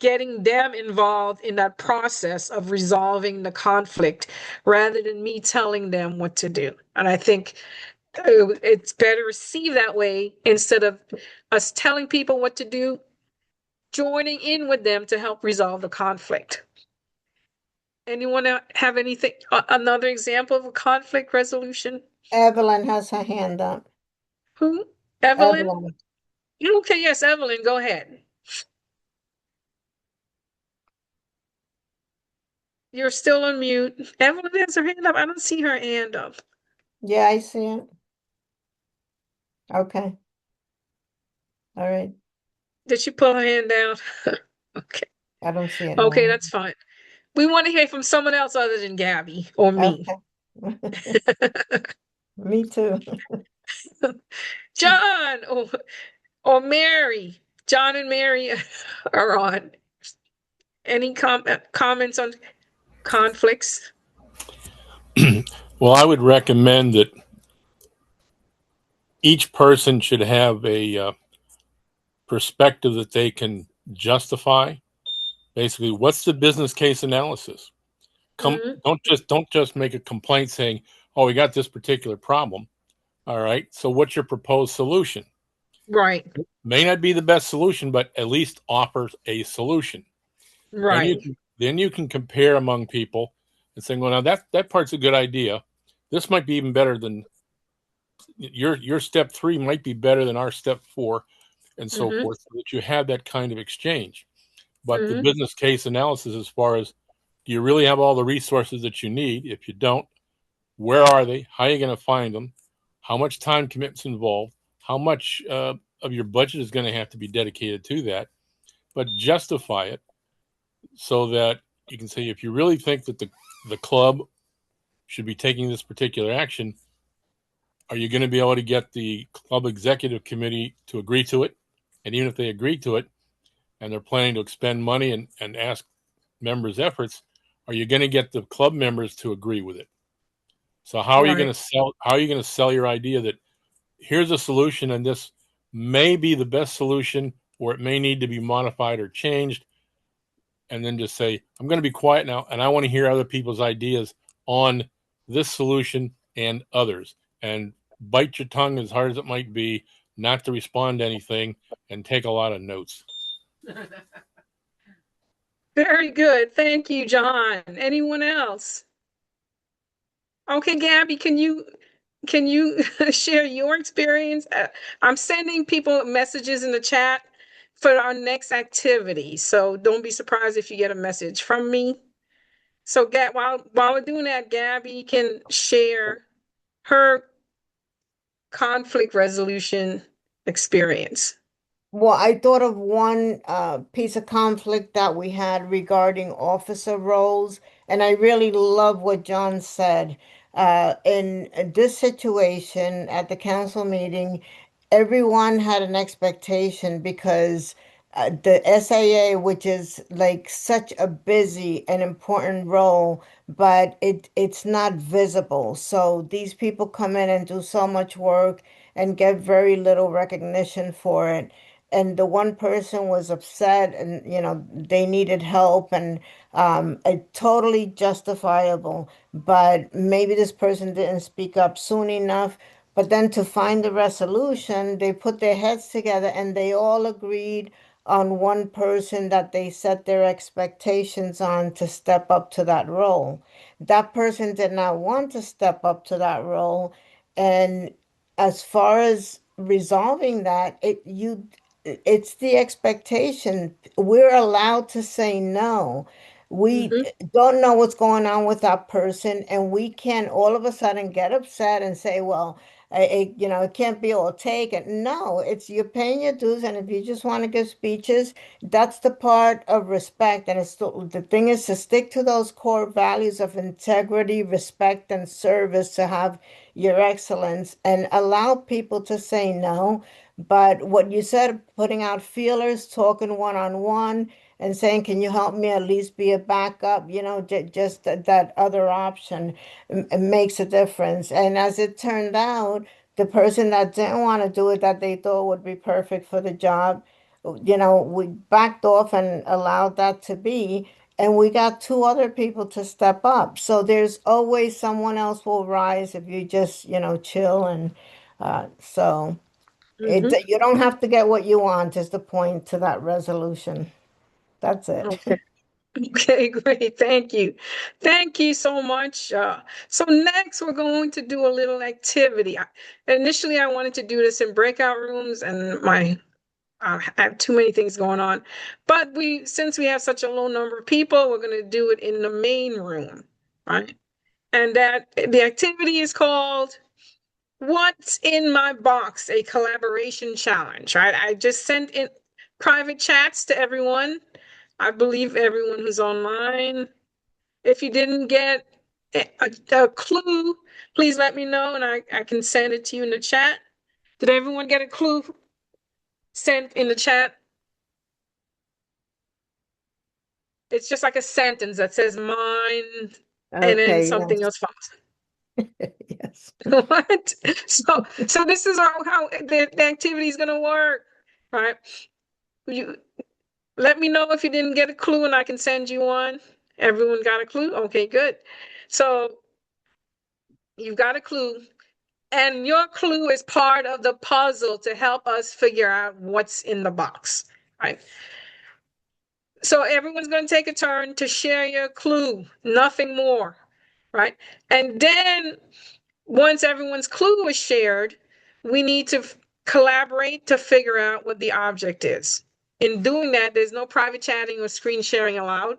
getting them involved in that process of resolving the conflict rather than me telling them what to do. And I think it's better received that way instead of us telling people what to do, joining in with them to help resolve the conflict. Anyone have anything, another example of a conflict resolution? Evelyn has her hand up. Who? Evelyn? Evelyn. Okay, yes, Evelyn, go ahead. You're still on mute. Evelyn has her hand up. I don't see her hand up. Yeah, I see it. Okay. All right. Did she pull her hand down? Okay. I don't see it Okay, now. that's fine. We want to hear from someone else other than Gabby or me. Okay. Me too. John or Mary. John and Mary are on. Any comments on conflicts? Well, I would recommend that each person should have a perspective that they can justify. Basically, what's the business case analysis? Mhm. Don't just make a complaint saying, "Oh, we got this particular problem." All right. So, what's your proposed solution? Right, May not be the best solution, but at least offers a solution. right. Then you can compare among people and say, well, now that part's a good idea. This might be even better than your step 3 might be better than our step 4, and so Mhm. forth, so that you have that kind of exchange. But the Mhm. business case analysis, as far as, do you really have all the resources that you need? If you don't, where are they? How are you going to find them? How much time commitment's involved? How much of your budget is going to have to be dedicated to that? But justify it so that you can say, if you really think that the club should be taking this particular action, are you going to be able to get the club executive committee to agree to it? And even if they agree to it and they're planning to expend money and ask members' efforts, are you going to get the club members to agree with it? So how are you going Right. to sell? How are you going to sell your idea that here's a solution and this may be the best solution, or it may need to be modified or changed, and then just say, I'm going to be quiet now and I want to hear other people's ideas on this solution and others. And bite your tongue as hard as it might be, not to respond to anything, and take a lot of notes. Very good. Thank you, John. Anyone else? Okay, Gabby, can you share your experience? I'm sending people messages in the chat for our next activity, so don't be surprised if you get a message from me. So, while we're doing that, Gabby can share her conflict resolution experience. Well, I thought of one piece of conflict that we had regarding officer roles, and I really love what John said. In this situation at the council meeting, everyone had an expectation because the SAA, which is like such a busy and important role, but it's not visible. So these people come in and do so much work and get very little recognition for it. And the one person was upset, and they needed help, and totally justifiable, but maybe this person didn't speak up soon enough. But then to find the resolution, they put their heads together and they all agreed on one person that they set their expectations on to step up to that role. That person did not want to step up to that role. And as far as resolving that, it's the expectation. We're allowed to say no. We Hmm. don't know what's going on with that person, and we can all of a sudden get upset and say, well, it can't be all taken. No, it's you're paying your dues, and if you just want to give speeches, that's the part of respect. And the thing is to stick to those core values of integrity, respect, and service to have your excellence, and allow people to say no. But what you said, putting out feelers, talking one-on-one, and saying, can you help me at least be a backup? Just that other option makes a difference. And as it turned out, the person that didn't want to do it, that they thought would be perfect for the job, we backed off and allowed that to be, and we got two other people to step up. So there's always someone else will rise if you just, chill. And so Mhm. you don't have to get what you want, is the point to that resolution. That's it. Okay. Okay, great. Thank you. Thank you so much. So next we're going to do a little activity. Initially, I wanted to do this in breakout rooms, and I have too many things going on. But since we have such a low number of people, we're going to do it in the main room, right? And the activity is called "What's in My Box?" A collaboration challenge, right? I just sent in private chats to everyone. I believe everyone who's online. If you didn't get a clue, please let me know and I can send it to you in the chat. Did everyone get a clue sent in the chat? It's just like a sentence that says mine and then Okay, something else follows. yes. What? So this is how the activity is going to work, right? You let me know if you didn't get a clue and I can send you one. Everyone got a clue? Okay, good. So you've got a clue. And your clue is part of the puzzle to help us figure out what's in the box, right? So everyone's going to take a turn to share your clue, nothing more, right? And then once everyone's clue is shared, we need to collaborate to figure out what the object is. In doing that, there's no private chatting or screen sharing allowed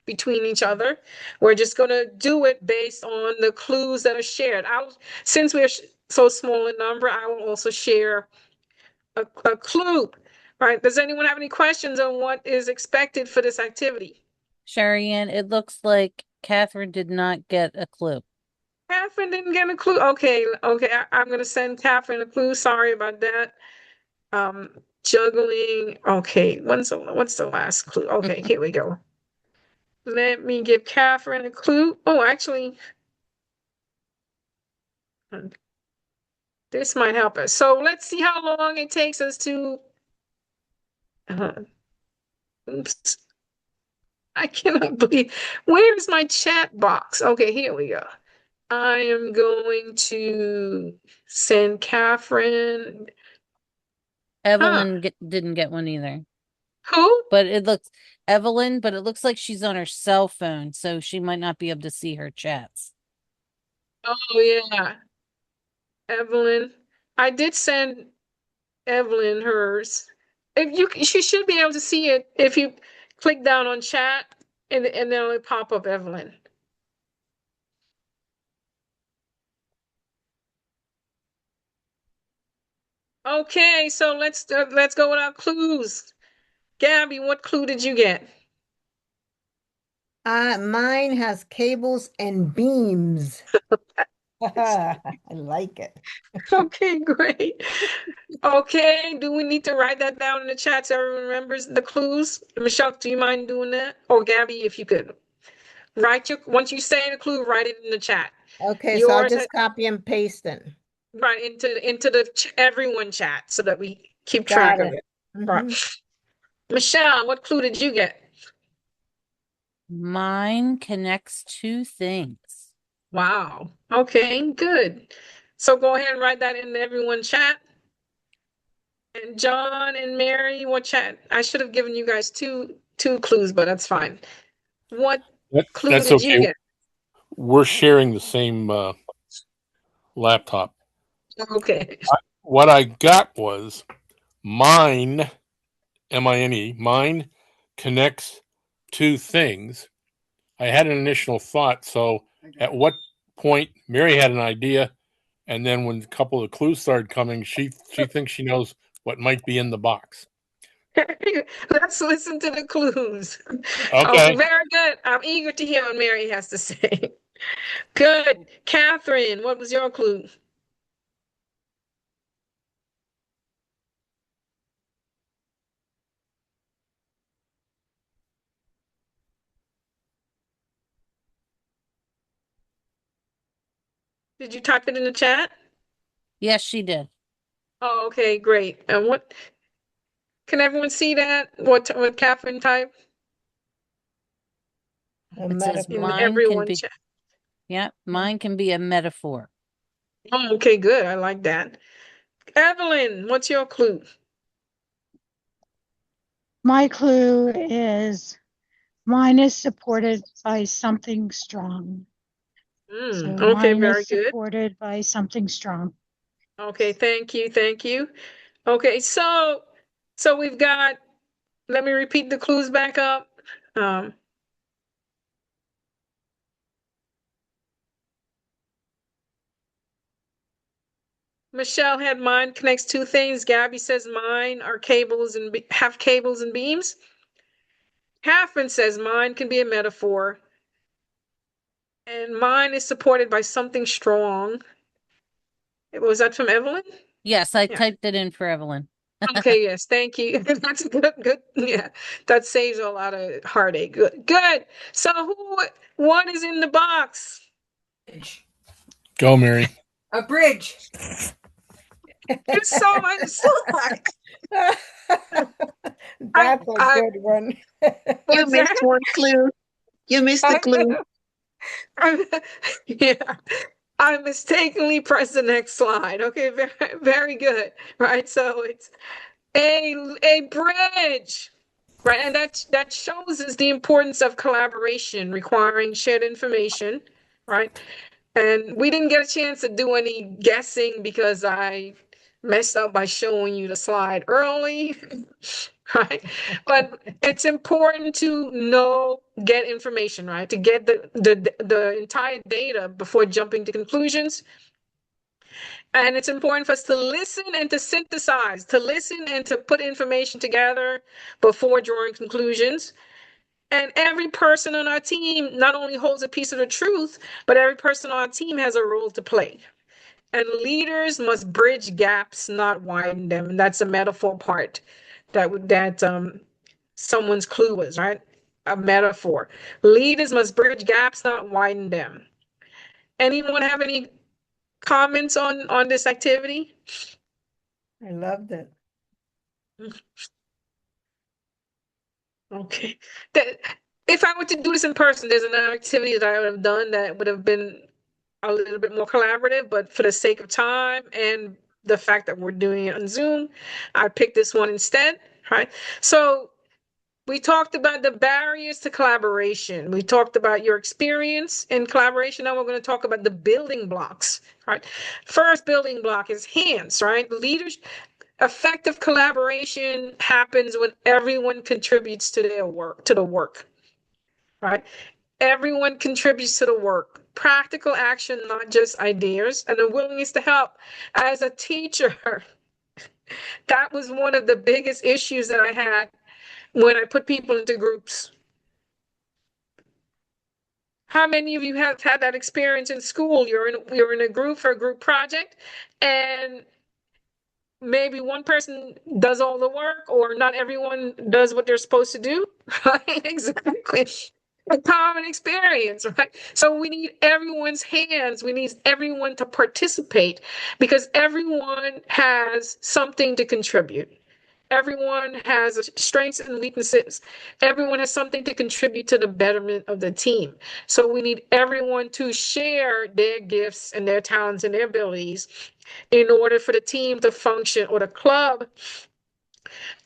between each other. We're just going to do it based on the clues that are shared. Since we're so small in number, I will also share a clue. Right? Does anyone have any questions on what is expected for this activity? Cherryann, it looks like Catherine did not get a clue. Catherine didn't get a clue. Okay, okay. I'm going to send Catherine a clue. Sorry about that. Juggling. Okay, what's the last clue? Okay, here we go. Let me give Catherine a clue. Oh, actually, this might help us. So let's see how long it takes us to. Oops. I cannot believe. Where is my chat box? Okay, here we go. I am going to send Catherine. Huh? Didn't get one either. Who? But it looks Evelyn, but it looks like she's on her cell phone, so she might not be able to see her chats. Oh, yeah. Evelyn. I did send Evelyn hers. She should be able to see it if you click down on chat and then it'll pop up Evelyn. Okay, so let's go with our clues. Gabby, what clue did you get? Mine has cables and beams. I like it. Okay, great. Okay, do we need to write that down in the chat so everyone remembers the clues? Michelle, do you mind doing that? Or Gabby, if you could once you say the clue, write it in the chat. Okay, so I'll Yours, just copy and paste it. right into the everyone chat so that we keep track Got of it. it. Right. Mhm. Michelle, what clue did you get? Mine connects two things. Wow. Okay, good. So go ahead and write that in everyone chat. And John and Mary, what chat? I should have given you guys two clues, but that's fine. What clue That's did you okay. get? We're sharing the same laptop. Okay. What I got was mine, M-I-N-E, mine connects two things. I had an initial thought. So at what point Mary had an idea, and then when a couple of clues started coming, she thinks she knows what might be in the box. Let's listen to the clues. Oh, Okay. very good. I'm eager to hear what Mary has to say. Good. Catherine, what was your clue? Did you type it in the chat? Yes, she did. Oh, okay, great. And what Can everyone see that? What Catherine typed It says in mine can everyone be, chat? yeah, mine can be a metaphor. Oh, okay, good. I like that. Evelyn, what's your clue? My clue is mine is supported by something strong. So Okay, mine very is good. supported by something strong. Okay, thank you, thank you. Okay, so we've got, let me repeat the clues back up. Um, Michelle had mine connects two things. Gabby says mine are cables and have cables and beams. Catherine says mine can be a metaphor. And mine is supported by something strong. Was that from Evelyn? Yes, I Yeah. typed it in for Evelyn. Okay, yes, thank you. That's good. Yeah, that saves a lot of heartache. Good. So what is in the box? Go, Mary. A bridge. You saw my slide. That's a I good one. You what's missed that? one clue. You missed the clue. Yeah, I mistakenly pressed the next slide. Okay, very good. Right, so it's a bridge. Right, and that shows us the importance of collaboration requiring shared information, right? And we didn't get a chance to do any guessing because I messed up by showing you the slide early, right? But it's important to get information, right? To get the entire data before jumping to conclusions. And it's important for us to listen and to synthesize, to listen and to put information together before drawing conclusions. And every person on our team not only holds a piece of the truth, but every person on our team has a role to play. And leaders must bridge gaps, not widen them. And that's a metaphor part that someone's clue was, right? A metaphor. Leaders must bridge gaps, not widen them. Anyone have any comments on this activity? I loved it. Okay. That if I were to do this in person, there's another activity that I would have done that would have been a little bit more collaborative, but for the sake of time and the fact that we're doing it on Zoom, I picked this one instead, right? So we talked about the barriers to collaboration. We talked about your experience in collaboration. Now we're going to talk about the building blocks, right? First building block is hands, right? Leaders, effective collaboration happens when everyone contributes to their work, to the work, right? Everyone contributes to the work. Practical action, not just ideas, and a willingness to help. As a teacher, that was one of the biggest issues that I had when I put people into groups. How many of you have had that experience in school? You're in a group for a group project, and maybe one person does all the work, or not everyone does what they're supposed to do. Right? Exactly. A common experience, right? So we need everyone's hands. We need everyone to participate because everyone has something to contribute. Everyone has strengths and weaknesses. Everyone has something to contribute to the betterment of the team. So we need everyone to share their gifts and their talents and their abilities in order for the team to function or the club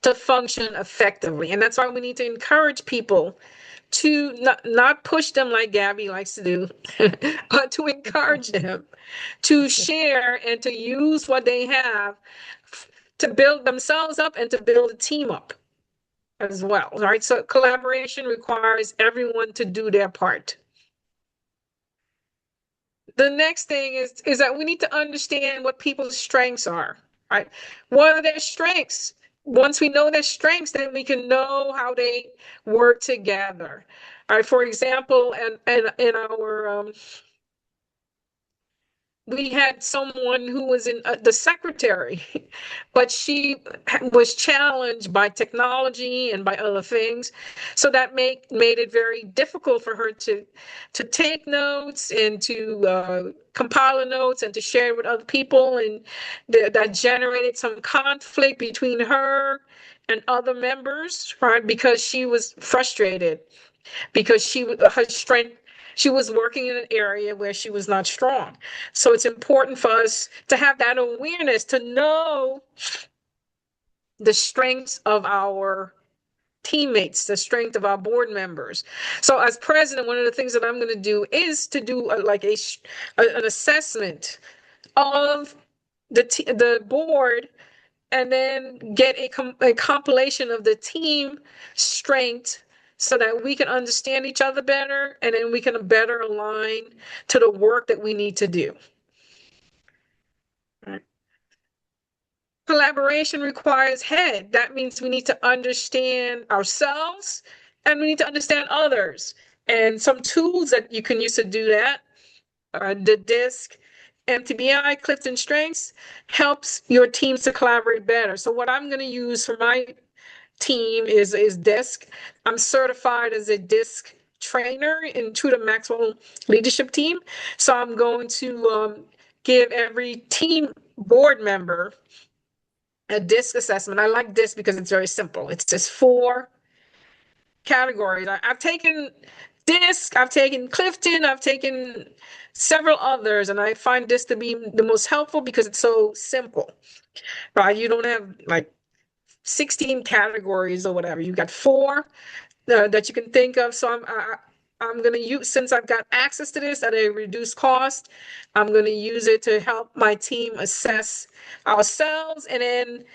to function effectively. And that's why we need to encourage people to not push them like Gabby likes to do, but to encourage them to share and to use what they have to build themselves up and to build a team up as well. Right. So collaboration requires everyone to do their part. The next thing is that we need to understand what people's strengths are. Right. What are their strengths? Once we know their strengths, then we can know how they work together. All right. For example, and in our we had someone who was in the secretary, but she was challenged by technology and by other things, so that made it very difficult for her to take notes and to compile the notes and to share with other people, and that generated some conflict between her and other members, right? Because she was frustrated, because her strength, she was working in an area where she was not strong. So it's important for us to have that awareness, to know the strengths of our teammates, the strength of our board members. So as president, one of the things that I'm going to do is to do an assessment of the board, and then get a compilation of the team strength so that we can understand each other better, and then we can better align to the work that we need to do. Right. Collaboration requires head. That means we need to understand ourselves and we need to understand others. And some tools that you can use to do that are the DISC, MTBI, Clifton Strengths, helps your teams to collaborate better. So what I'm going to use for my team is DISC. I'm certified as a DISC trainer into the Maxwell leadership team. So I'm going to give every team board member a DISC assessment. I like DISC because it's very simple. It's just 4 categories. I've taken DISC, I've taken Clifton, I've taken several others, and I find this to be the most helpful because it's so simple, right? You don't have like 16 categories or whatever. You got 4 that you can think of. So I'm going to use, since I've got access to this at a reduced cost, I'm going to use it to help my team assess ourselves and then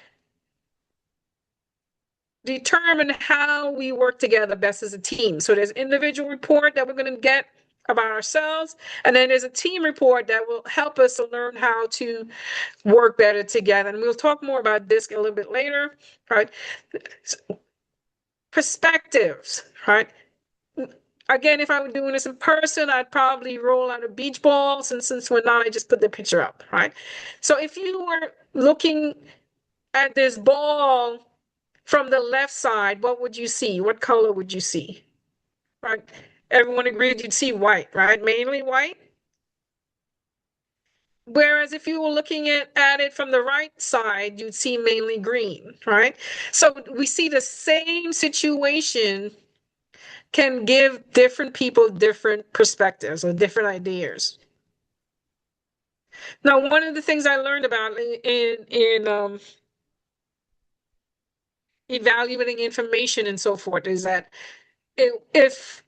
determine how we work together best as a team. So there's individual report that we're going to get about ourselves, and then there's a team report that will help us to learn how to work better together. And we'll talk more about this a little bit later, right? Perspectives, right? Again, if I were doing this in person, I'd probably roll out a beach ball. Since we're not, I just put the picture up, right? So if you were looking at this ball from the left side, what would you see? What color would you see? Right? Everyone agreed you'd see white, right? Mainly white. Whereas if you were looking at it from the right side, you'd see mainly green, right? So we see the same situation can give different people different perspectives or different ideas. Now, one of the things I learned about in evaluating information and so forth is that if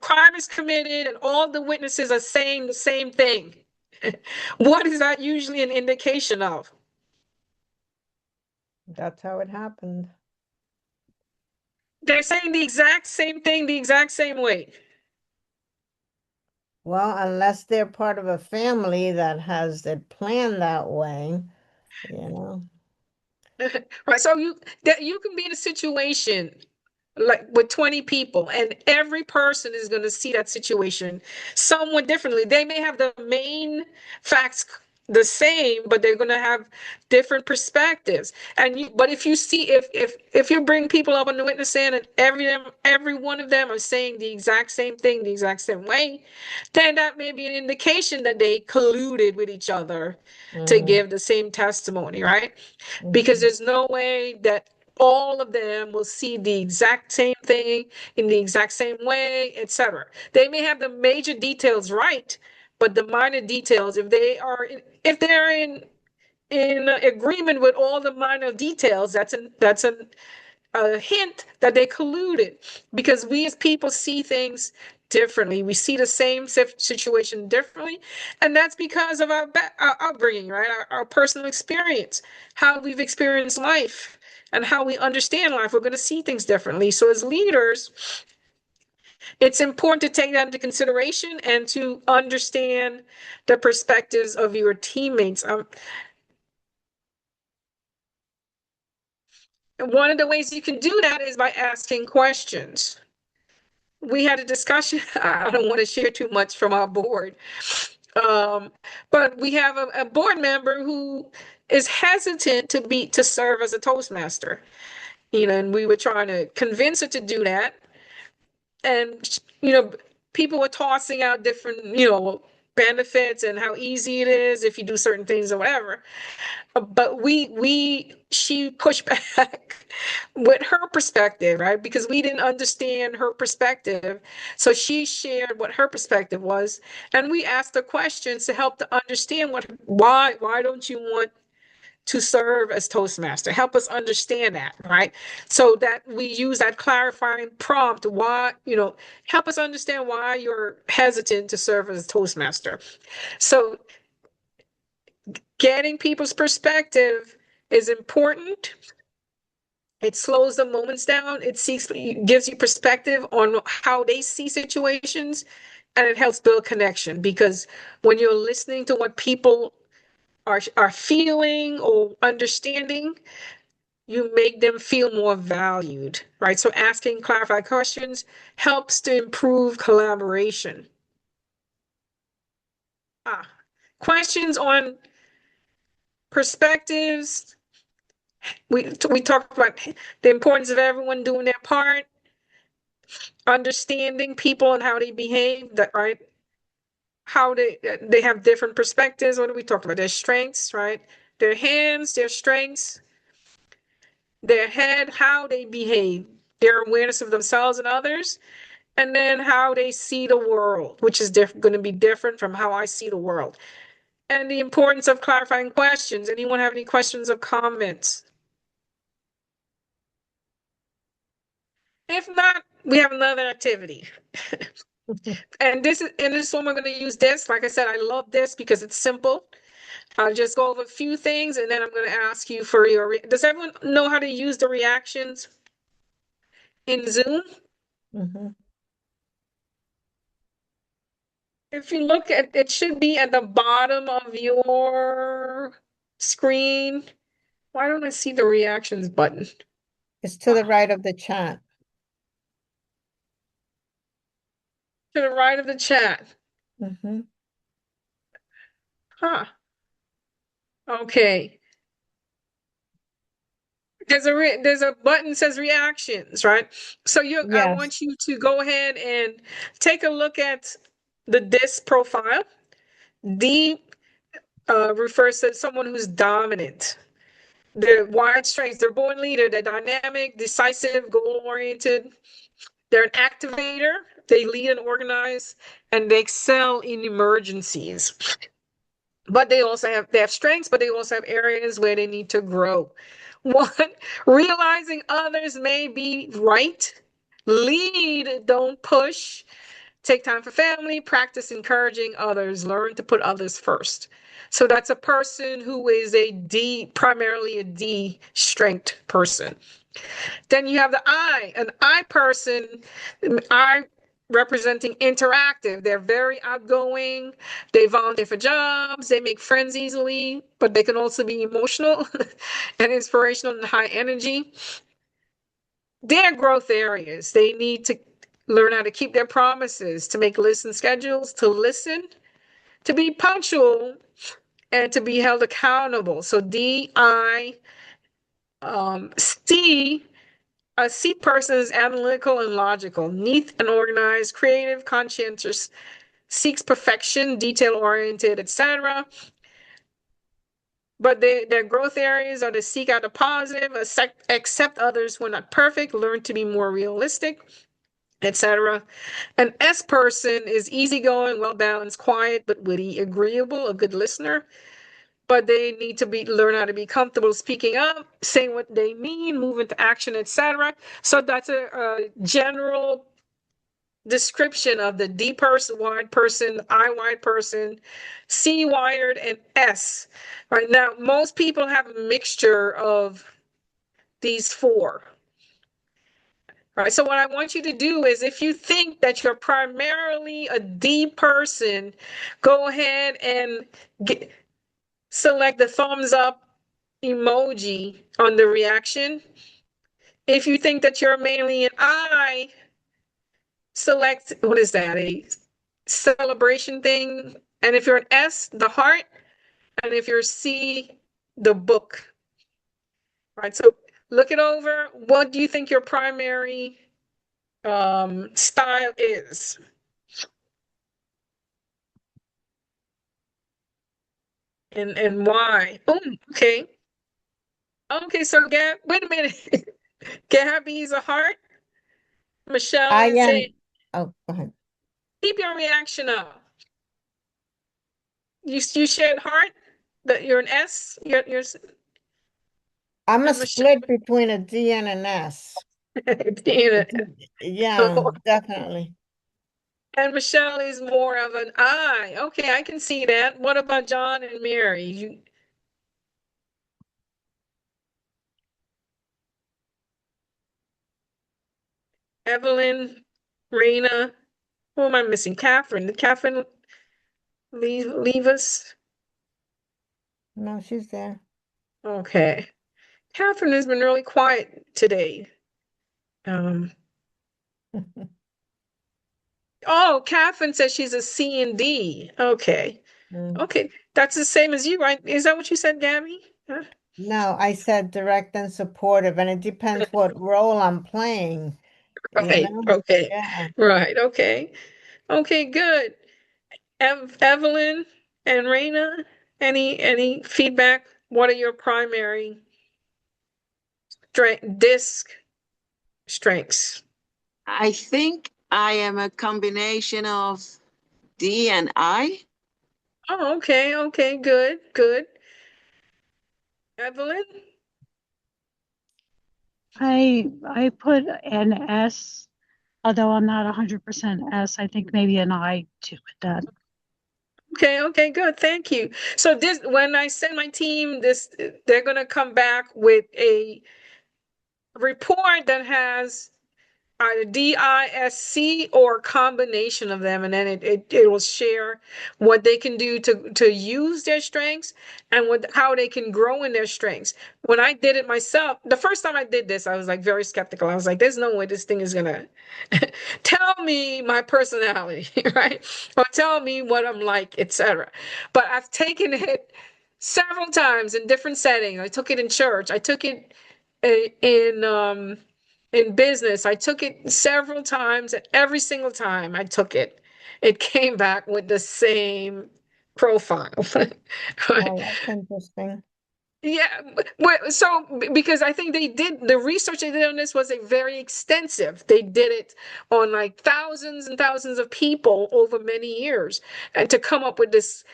crime is committed and all the witnesses are saying the same thing, what is that usually an indication of? That's how it happened. They're saying the exact same thing, the exact same way. Well, unless they're part of a family that has it planned that way, you know. Right. So you can be in a situation like with 20 people, and every person is going to see that situation somewhat differently. They may have the main facts the same, but they're going to have different perspectives. But if you see, if you bring people up on the witness stand and every one of them are saying the exact same thing the exact same way, then that may be an indication that they colluded with each other to give the same testimony, right? Because there's no way that all of them will see the exact same thing in the exact same way, etc. They may have the major details right, but the minor details, if they're in agreement with all the minor details, that's a hint that they colluded, because we as people see things differently. We see the same situation differently, and that's because of our upbringing, right? Our personal experience, how we've experienced life, and how we understand life. We're going to see things differently. So as leaders, it's important to take that into consideration and to understand the perspectives of your teammates. One of the ways you can do that is by asking questions. We had a discussion. I don't want to share too much from our board. But we have a board member who is hesitant to serve as a Toastmaster. And we were trying to convince her to do that. And, people were tossing out different, benefits and how easy it is if you do certain things or whatever. But she pushed back with her perspective, right? Because we didn't understand her perspective. So she shared what her perspective was, and we asked her questions to help to understand why don't you want to serve as Toastmaster? Help us understand that, right? So that we use that clarifying prompt, why, help us understand why you're hesitant to serve as Toastmaster. So getting people's perspective is important. It slows the moments down. It gives you perspective on how they see situations, and it helps build connection, because when you're listening to what people are feeling or understanding, you make them feel more valued, right? So asking clarifying questions helps to improve collaboration. Questions on perspectives. We talked about the importance of everyone doing their part, understanding people and how they behave, that right? How they have different perspectives. What do we talk about? Their strengths, right? Their hands, their strengths, their head, how they behave, their awareness of themselves and others, and then how they see the world, which is going to be different from how I see the world. And the importance of clarifying questions. Anyone have any questions or comments? If not, we have another activity. And this one we're going to use this. Like I said, I love this because it's simple. I'll just go over a few things, and then I'm going to ask you for does everyone know how to use the reactions in Zoom? Mm-hmm. If you look at it, should be at the bottom of your screen. Why don't I see the reactions button? It's to the right of the chat. To the right of the chat. Mm-hmm. Huh. Okay. There's a button that says reactions, right? So I Yes. want you to go ahead and take a look at the DISC profile. D refers to someone who's dominant. They're wide strengths. They're born leader. They're dynamic, decisive, goal-oriented. They're an activator. They lead and organize, and they excel in emergencies. But they have strengths, but they also have areas where they need to grow. One, realizing others may be right. Lead, don't push. Take time for family, practice encouraging others, learn to put others first. So that's a person who is primarily a D strength person. Then you have the I, an I person, I representing interactive. They're very outgoing. They volunteer for jobs. They make friends easily, but they can also be emotional and inspirational and high energy. Their growth areas, they need to learn how to keep their promises, to make lists and schedules, to listen, to be punctual, and to be held accountable. So C, a C person is analytical and logical, neat and organized, creative, conscientious, seeks perfection, detail-oriented, etc. But their growth areas are to seek out the positive, accept others who are not perfect, learn to be more realistic, etc. An S person is easygoing, well-balanced, quiet, but witty, agreeable, a good listener. But they need to learn how to be comfortable speaking up, saying what they mean, move into action, etc. So that's a general description of the D person, wide person, I wide person, C wired, and S. Right now, most people have a mixture of these four. Right. So what I want you to do is, if you think that you're primarily a D person, go ahead and select the thumbs up emoji on the reaction. If you think that you're mainly an I, select, what is that, a celebration thing? And if you're an S, the heart. And if you're C, the book. Right. So look it over. What do you think your primary style is? and why? Oh, okay. Okay, so Gab, wait a minute. Gabby is a heart. Michelle I is am. a Oh, go ahead. keep your reaction up. You shared heart, that you're an S, you're I'm a and Michelle split between a D and an S. being a, Yeah, definitely. and Michelle is more of an I. Okay, I can see that. What about John and Mary? You Evelyn, Raina, who am I missing? Catherine. Did Catherine leave us? No, she's there. Okay. Catherine has been really quiet today. Um, oh, Catherine says she's a C and D. Okay. Mm. Okay. That's the same as you, right? Is that what you said, Gabby? Huh? No, I said direct and supportive, and it depends what role I'm playing, you Right. know? Okay. Yeah. Right. Okay. Okay, good. Evelyn and Raina, any feedback? What are your primary disc strengths? I think I am a combination of D and I. Oh, okay, okay, good, good. Evelyn? I put an S, although I'm not 100% S. I think maybe an I too with that. Okay, okay, good. Thank you. So this when I send my team this, they're gonna come back with a report that has either DISC or a combination of them, and then it will share what they can do to use their strengths and how they can grow in their strengths. When I did it myself, the first time I did this, I was like very skeptical. I was like, there's no way this thing is gonna tell me my personality, right? Or tell me what I'm like, etc. But I've taken it several times in different settings. I took it in church. I took it in business. I took it several times, and every single time I took it, it came back with the same profile. Right? Oh, that's interesting. Yeah, so because I think they did the research they did on this was a very extensive. They did it on like thousands and thousands of people over many years, and to come up with this,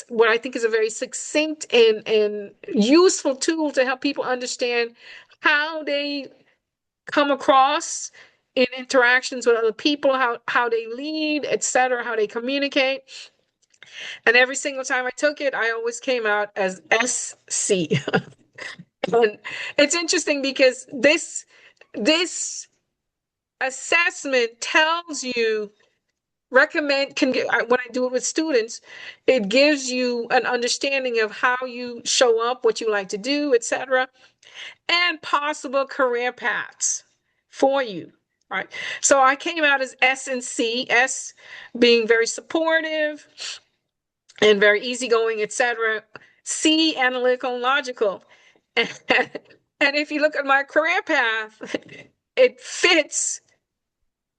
what I think is a very succinct and useful tool to help people understand how they come across in interactions with other people, how they lead, etc., how they communicate. And every single time I took it, I always came out as SC. And it's interesting because this assessment tells you recommend can get when I do it with students, it gives you an understanding of how you show up, what you like to do, etc., and possible career paths for you. Right. So I came out as S and C, S being very supportive and very easygoing, etc. C, analytical and logical. And, and if you look at my career path, it fits,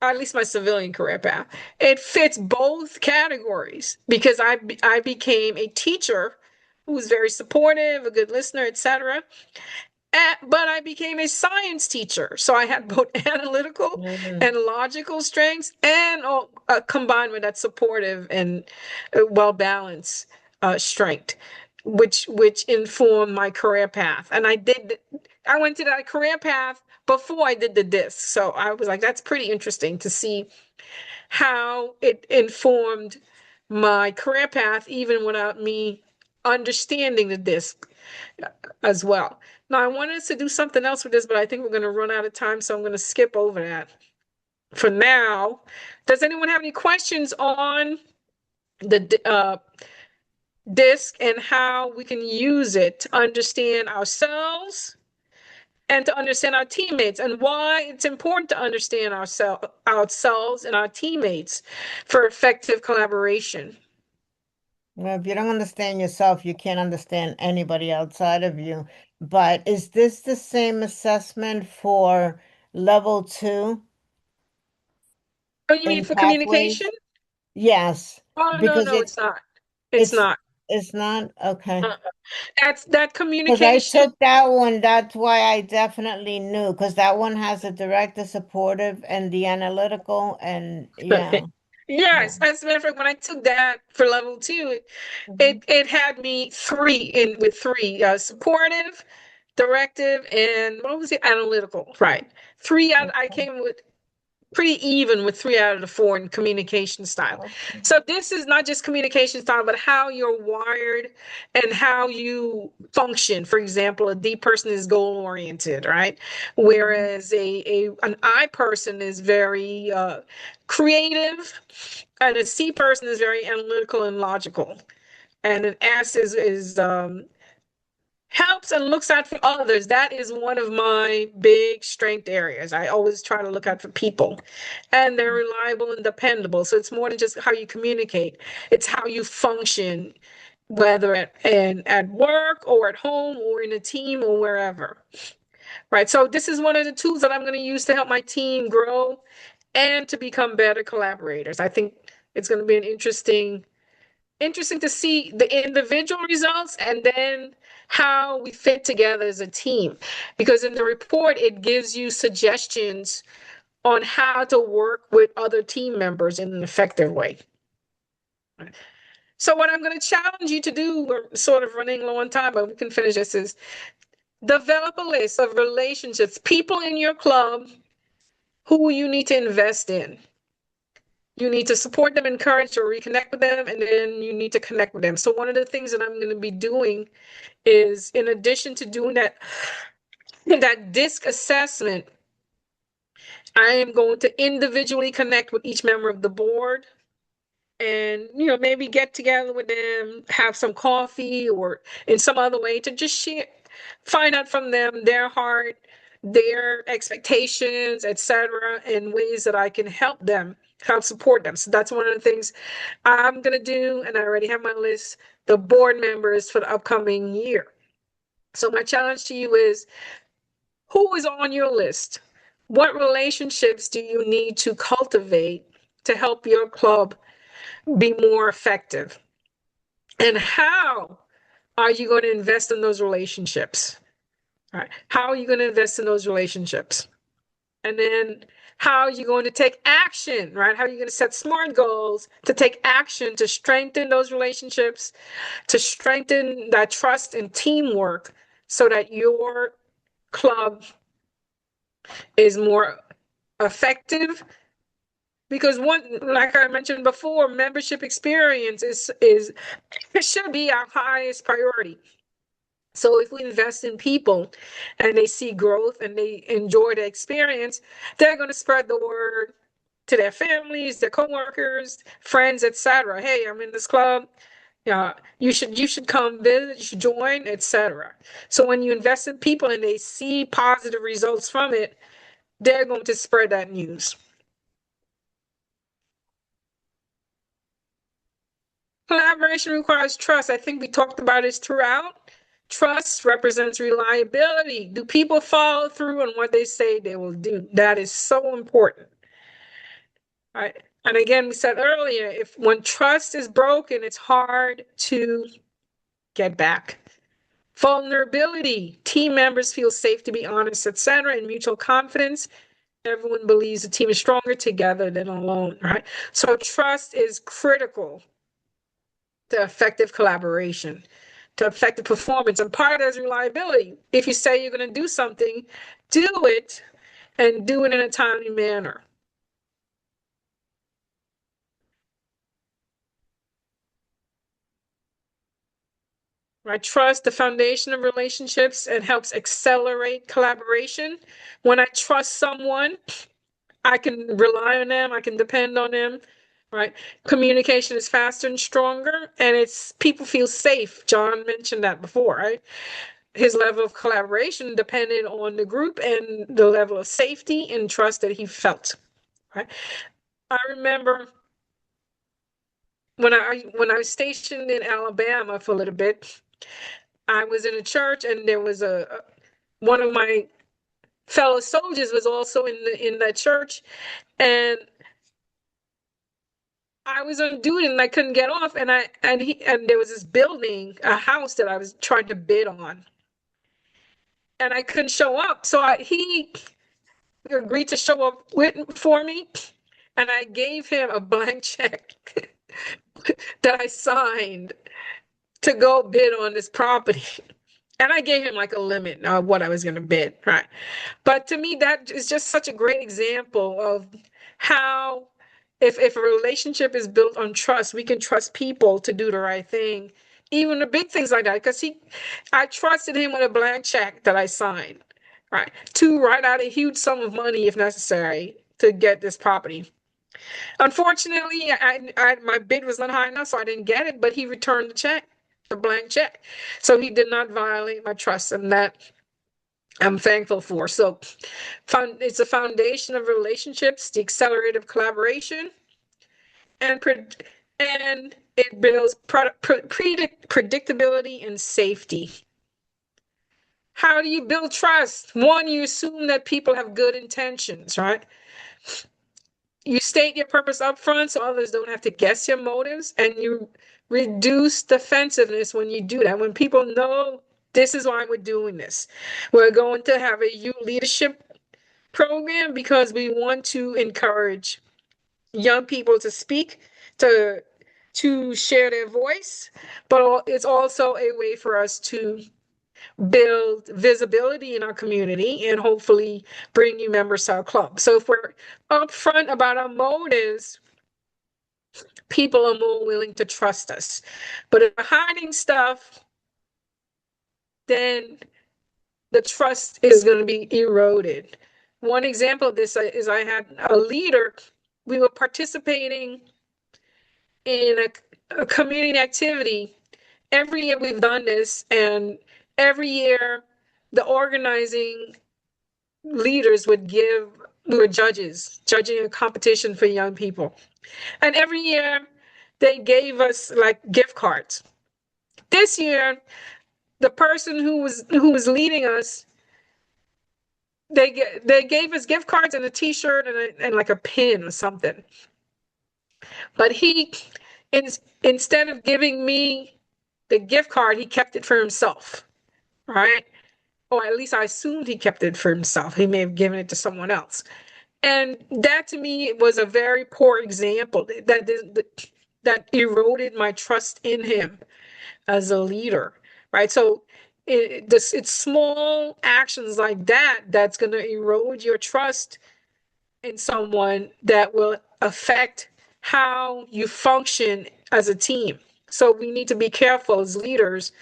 at least my civilian career path, it fits both categories because I became a teacher who was very supportive, a good listener, etc. But I became a science teacher. So I had both analytical Mm. and logical strengths and combined with that supportive and well-balanced strength, which informed my career path. And I went to that career path before I did the disc. So I was like, that's pretty interesting to see how it informed my career path, even without me understanding the disc as well. Now, I wanted us to do something else with this, but I think we're going to run out of time, so I'm going to skip over that for now. Does anyone have any questions on the disc and how we can use it to understand ourselves and to understand our teammates, and why it's important to understand ourselves and our teammates for effective collaboration? Well, if you don't understand yourself, you can't understand anybody outside of you. But is this the same assessment for level 2 Oh, you mean in for communication? pathways? Yes, Oh, no, because no, it's not. It's it's not. It's not? Okay. That's that Because I communication. took that one, that's why I definitely knew, because that one has the direct, the supportive, and the analytical, and yeah. Yeah. Yes, as a matter of fact, when I took that for level two, Mhm. it had me three in with three supportive, directive, and what was it? Analytical. Right. Three out. I came with pretty even with 3 out of the 4 in communication style. Okay. So this is not just communication style, but how you're wired and how you function. For example, a D person is goal oriented, right? Whereas a an I person is very creative, and a C person is very analytical and logical, and an S is helps and looks out for others. That is one of my big strength areas. I always try to look out for people, and they're reliable and dependable. So it's more than just how you communicate, it's how you function, whether at work or at home or in a team or wherever. Right. So this is one of the tools that I'm going to use to help my team grow and to become better collaborators. I think it's going to be an interesting to see the individual results and then how we fit together as a team. Because in the report, it gives you suggestions on how to work with other team members in an effective way. So, what I'm going to challenge you to do, we're sort of running low on time, but we can finish this, is develop a list of relationships, people in your club who you need to invest in. You need to support them, encourage, or reconnect with them, and then you need to connect with them. So, one of the things that I'm going to be doing is, in addition to doing that disc assessment, I am going to individually connect with each member of the board and maybe get together with them, have some coffee or in some other way to just share, find out from them their heart, their expectations, etc., in ways that I can help them, help support them. So that's one of the things I'm going to do, and I already have my list, the board members for the upcoming year. So my challenge to you is, who is on your list? What relationships do you need to cultivate to help your club be more effective? And how are you going to invest in those relationships? All right. How are you going to invest in those relationships? And then how are you going to take action, right? How are you going to set smart goals to take action to strengthen those relationships, to strengthen that trust and teamwork so that your club is more effective? Because one, like I mentioned before, membership experience is it should be our highest priority. So if we invest in people and they see growth and they enjoy the experience, they're going to spread the word to their families, their coworkers, friends, etc. Hey, I'm in this club. Yeah, you should come visit, you should join, etc. So when you invest in people and they see positive results from it, they're going to spread that news. Collaboration requires trust. I think we talked about this throughout. Trust represents reliability. Do people follow through on what they say they will do? That is so important. Right? And again, we said earlier, if when trust is broken, it's hard to get back. Vulnerability. Team members feel safe to be honest, etc. And mutual confidence. Everyone believes the team is stronger together than alone, right? So trust is critical to effective collaboration, to effective performance. And part of that is reliability. If you say you're going to do something, do it and do it in a timely manner. Right? Trust, the foundation of relationships, and helps accelerate collaboration. When I trust someone, I can rely on them, I can depend on them. Right? Communication is faster and stronger, and it's people feel safe. John mentioned that before, right? His level of collaboration depended on the group and the level of safety and trust that he felt. Right? I remember when I was stationed in Alabama for a little bit, I was in a church and there was a one of my fellow soldiers was also in that church, and I was on duty and I couldn't get off, and there was this building, a house that I was trying to bid on, and I couldn't show up. So he agreed to show up for me, and I gave him a blank check that I signed to go bid on this property. And I gave him like a limit of what I was going to bid, right? But to me, that is just such a great example of how, if a relationship is built on trust, we can trust people to do the right thing, even the big things like that. Because I trusted him with a blank check that I signed, right, to write out a huge sum of money if necessary to get this property. Unfortunately, my bid was not high enough, so I didn't get it. But he returned the check, the blank check, so he did not violate my trust, and that I'm thankful for. So, it's a foundation of relationships, the accelerative collaboration, and it builds predictability and safety. How do you build trust? One, you assume that people have good intentions, right? You state your purpose up front so others don't have to guess your motives, and you reduce defensiveness when you do that. When people know this is why we're doing this. We're going to have a youth leadership program because we want to encourage young people to speak, to share their voice, but it's also a way for us to build visibility in our community and hopefully bring new members to our club. So if we're upfront about our motives, people are more willing to trust us. But if we're hiding stuff, then the trust is going to be eroded. One example of this is I had a leader. We were participating in a community activity. Every year we've done this, and every year the organizing leaders we were judges, judging a competition for young people. And every year they gave us like gift cards. This year, the person who was leading us, they gave us gift cards and a T-shirt and like a pin or something. But instead of giving me the gift card, he kept it for himself, right? Or at least I assumed he kept it for himself. He may have given it to someone else. And that to me was a very poor example that eroded my trust in him as a leader, right? So it's small actions like that that's going to erode your trust in someone that will affect how you function as a team. So we need to be careful as leaders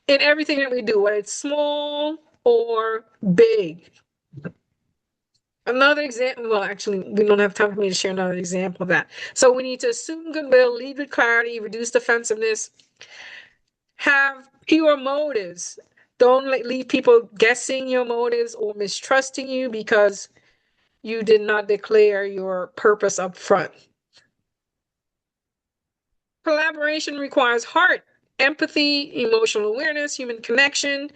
in everything that we do, whether it's small or big. Another example, well, actually, we don't have time for me to share another example of that. So we need to assume goodwill, lead with clarity, reduce defensiveness, have pure motives. Don't leave people guessing your motives or mistrusting you because you did not declare your purpose up front. Collaboration requires heart, empathy, emotional awareness, human connection,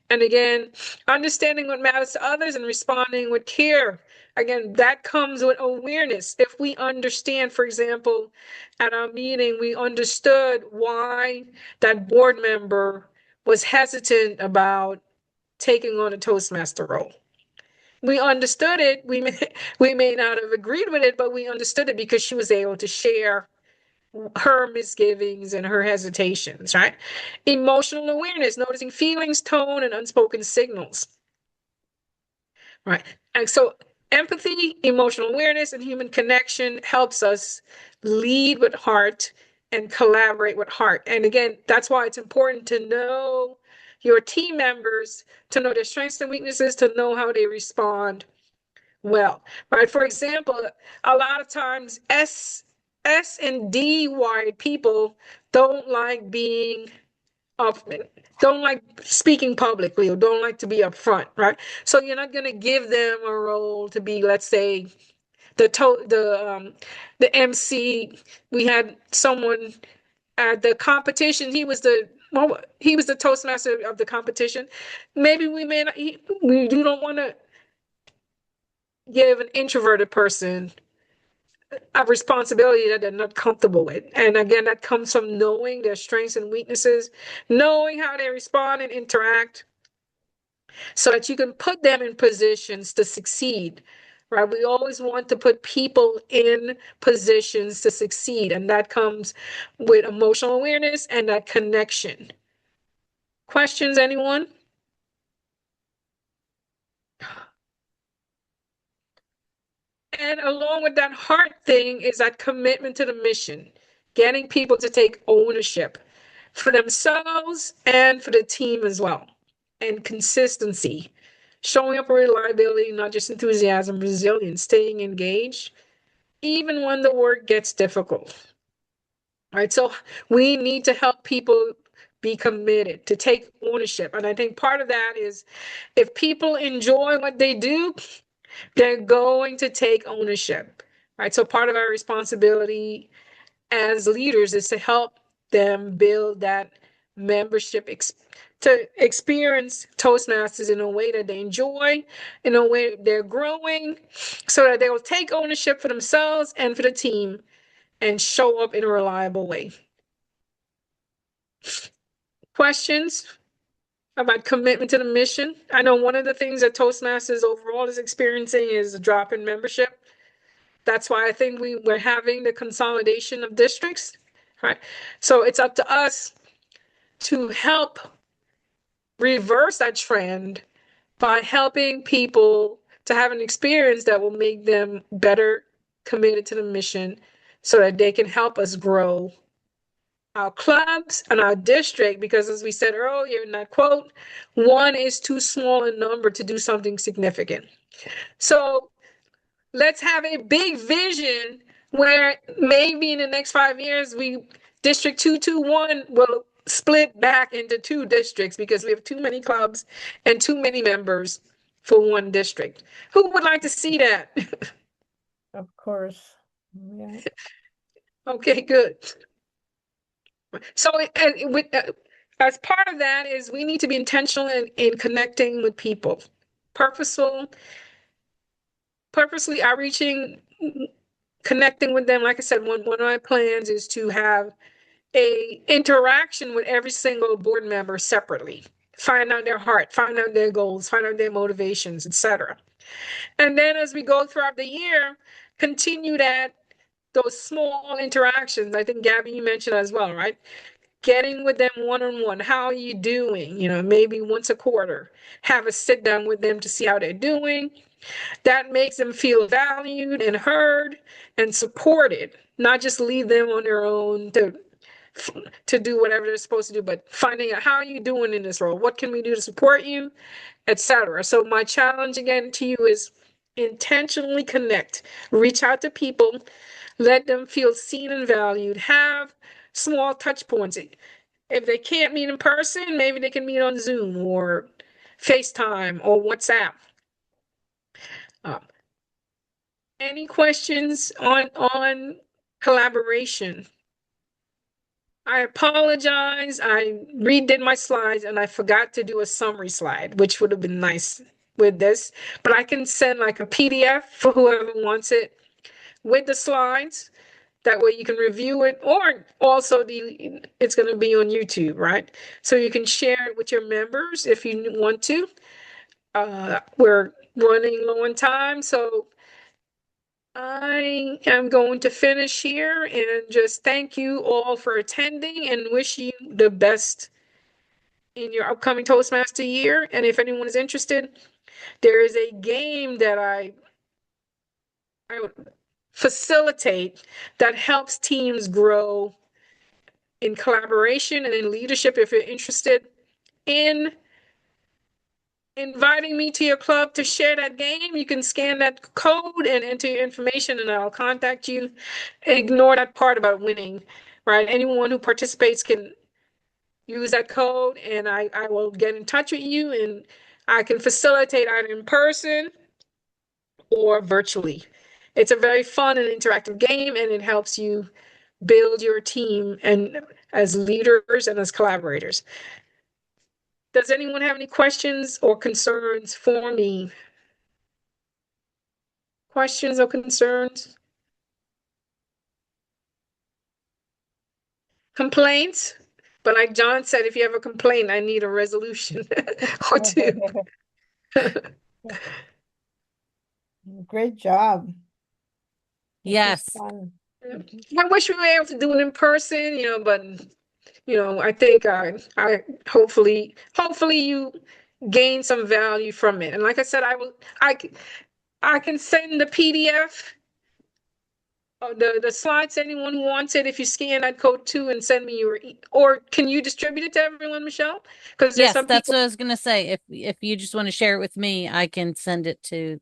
and again, understanding what matters to others and responding with care. Again, that comes with awareness. If we understand, for example, at our meeting, we understood why that board member was hesitant about taking on a Toastmaster role. We understood it. We may not have agreed with it, but we understood it because she was able to share her misgivings and her hesitations, right? Emotional awareness, noticing feelings, tone, and unspoken signals, right? And so empathy, emotional awareness, and human connection helps us lead with heart and collaborate with heart. And again, that's why it's important to know your team members, to know their strengths and weaknesses, to know how they respond well, right? For example, a lot of times S and D wired people don't like being up, don't like speaking publicly or don't like to be upfront, right? So you're not going to give them a role to be, let's say, the MC. We had someone at the competition. He was the Toastmaster of the competition. Maybe we may not, we do not want to give an introverted person a responsibility that they're not comfortable with. And again, that comes from knowing their strengths and weaknesses, knowing how they respond and interact so that you can put them in positions to succeed. Right? We always want to put people in positions to succeed, and that comes with emotional awareness and that connection. Questions, anyone? And along with that heart thing is that commitment to the mission, getting people to take ownership for themselves and for the team as well. And consistency, showing up with reliability, not just enthusiasm, resilience, staying engaged, even when the work gets difficult. All right, so we need to help people be committed, to take ownership. And I think part of that is if people enjoy what they do, they're going to take ownership, right? So part of our responsibility as leaders is to help them build that membership to experience Toastmasters in a way that they enjoy, in a way they're growing, so that they will take ownership for themselves and for the team and show up in a reliable way. Questions about commitment to the mission? I know one of the things that Toastmasters overall is experiencing is a drop in membership. That's why I think we're having the consolidation of districts, right? So it's up to us to help reverse that trend by helping people to have an experience that will make them better committed to the mission so that they can help us grow our clubs and our district, because as we said earlier in that quote, one is too small a number to do something significant. So let's have a big vision where maybe in the next 5 years, District 221 will split back into 2 districts because we have too many clubs and too many members for one district. Who would like to see that? Of course. Yeah. Okay, good. So, as part of that is we need to be intentional in connecting with people, purposefully outreaching, connecting with them. Like I said, one of my plans is to have a interaction with every single board member separately. Find out their heart, find out their goals, find out their motivations, etc. And then as we go throughout the year, continue those small interactions. I think Gabby, you mentioned as well, right? Getting with them one-on-one. How are you doing? Maybe once a quarter, have a sit down with them to see how they're doing. That makes them feel valued and heard and supported, not just leave them on their own to do whatever they're supposed to do, but finding out how are you doing in this role? What can we do to support you, etc. So my challenge again to you is intentionally connect, reach out to people, let them feel seen and valued, have small touch points. If they can't meet in person, maybe they can meet on Zoom or FaceTime or WhatsApp. Um, any questions on collaboration? I apologize. I redid my slides and I forgot to do a summary slide, which would have been nice with this, but I can send like a PDF for whoever wants it with the slides. That way you can review it, or also it's going to be on YouTube, right? So you can share it with your members if you want to. We're running low on time, so I am going to finish here and just thank you all for attending and wish you the best in your upcoming Toastmaster year. And if anyone is interested, there is a game that I would facilitate that helps teams grow in collaboration and in leadership. If you're interested in inviting me to your club to share that game, you can scan that code and enter your information and I'll contact you. Ignore that part about winning, right? Anyone who participates can use that code and I will get in touch with you and I can facilitate either in person or virtually. It's a very fun and interactive game and it helps you build your team and as leaders and as collaborators. Does anyone have any questions or concerns for me? Questions or concerns? complaints. But like John said, if you have a complaint, I need a resolution or two. Great job. This was Yes. fun. I wish we were able to do it in person, but I think I hopefully you gain some value from it. And like I said, I can send the PDF, the slides to anyone who wants it. If you scan that code too and send me or can you distribute it to everyone, Michelle? Because there's Yes, some that's people. what I was gonna say. If you just want to share it with me, I can send it to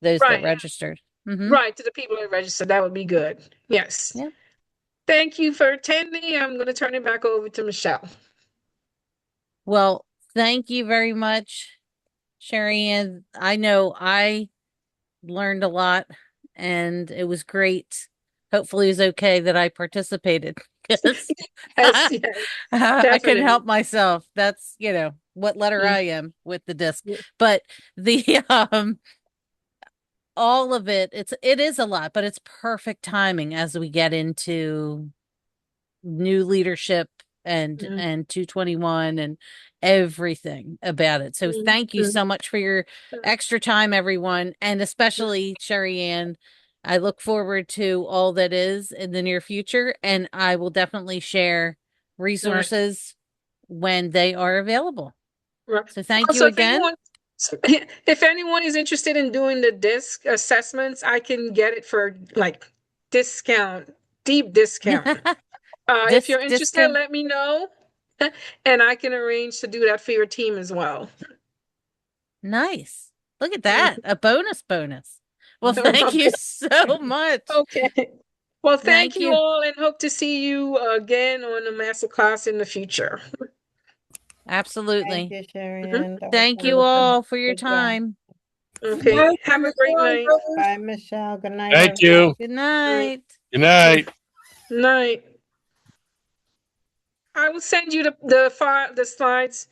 those that Right, registered. right, to the people that registered. That would be good. Yes. Yeah. Thank you for attending. I'm going to turn it back over to Michelle. Well, thank you very much, Cherryann. I know I learned a lot and it was great. Hopefully it was okay that I participated because Yes, yes, I couldn't definitely. help myself. That's, what letter Mm, I am with the disc. yeah, But the all of it is a lot, but it's perfect timing as we get into new leadership and mm, 221 and everything about it. So mm, thank you mm, so much for your extra time, everyone, and especially Cherryann. I look forward to all that is in the near future, and I will definitely share right, resources when they are available. right. So thank you Also, again. if anyone is interested in doing the disc assessments, I can get it for like discount, deep discount. If you're interested, Discount. let me know, and I can arrange to do that for your team as well. Nice. Look at Mm. that. A bonus. Well, thank you so much. Okay. Well, thank Thank you you. all, and hope to see you again on the master class in the future. Thank Absolutely. you, Mhm. Cherryann. That was Thank you wonderful. all for your Good job. time. Okay. Have a great night. Bye, Michelle. Good night, Thank everyone. you. Good Night. night. Good night. Night. I will send you the file, the slides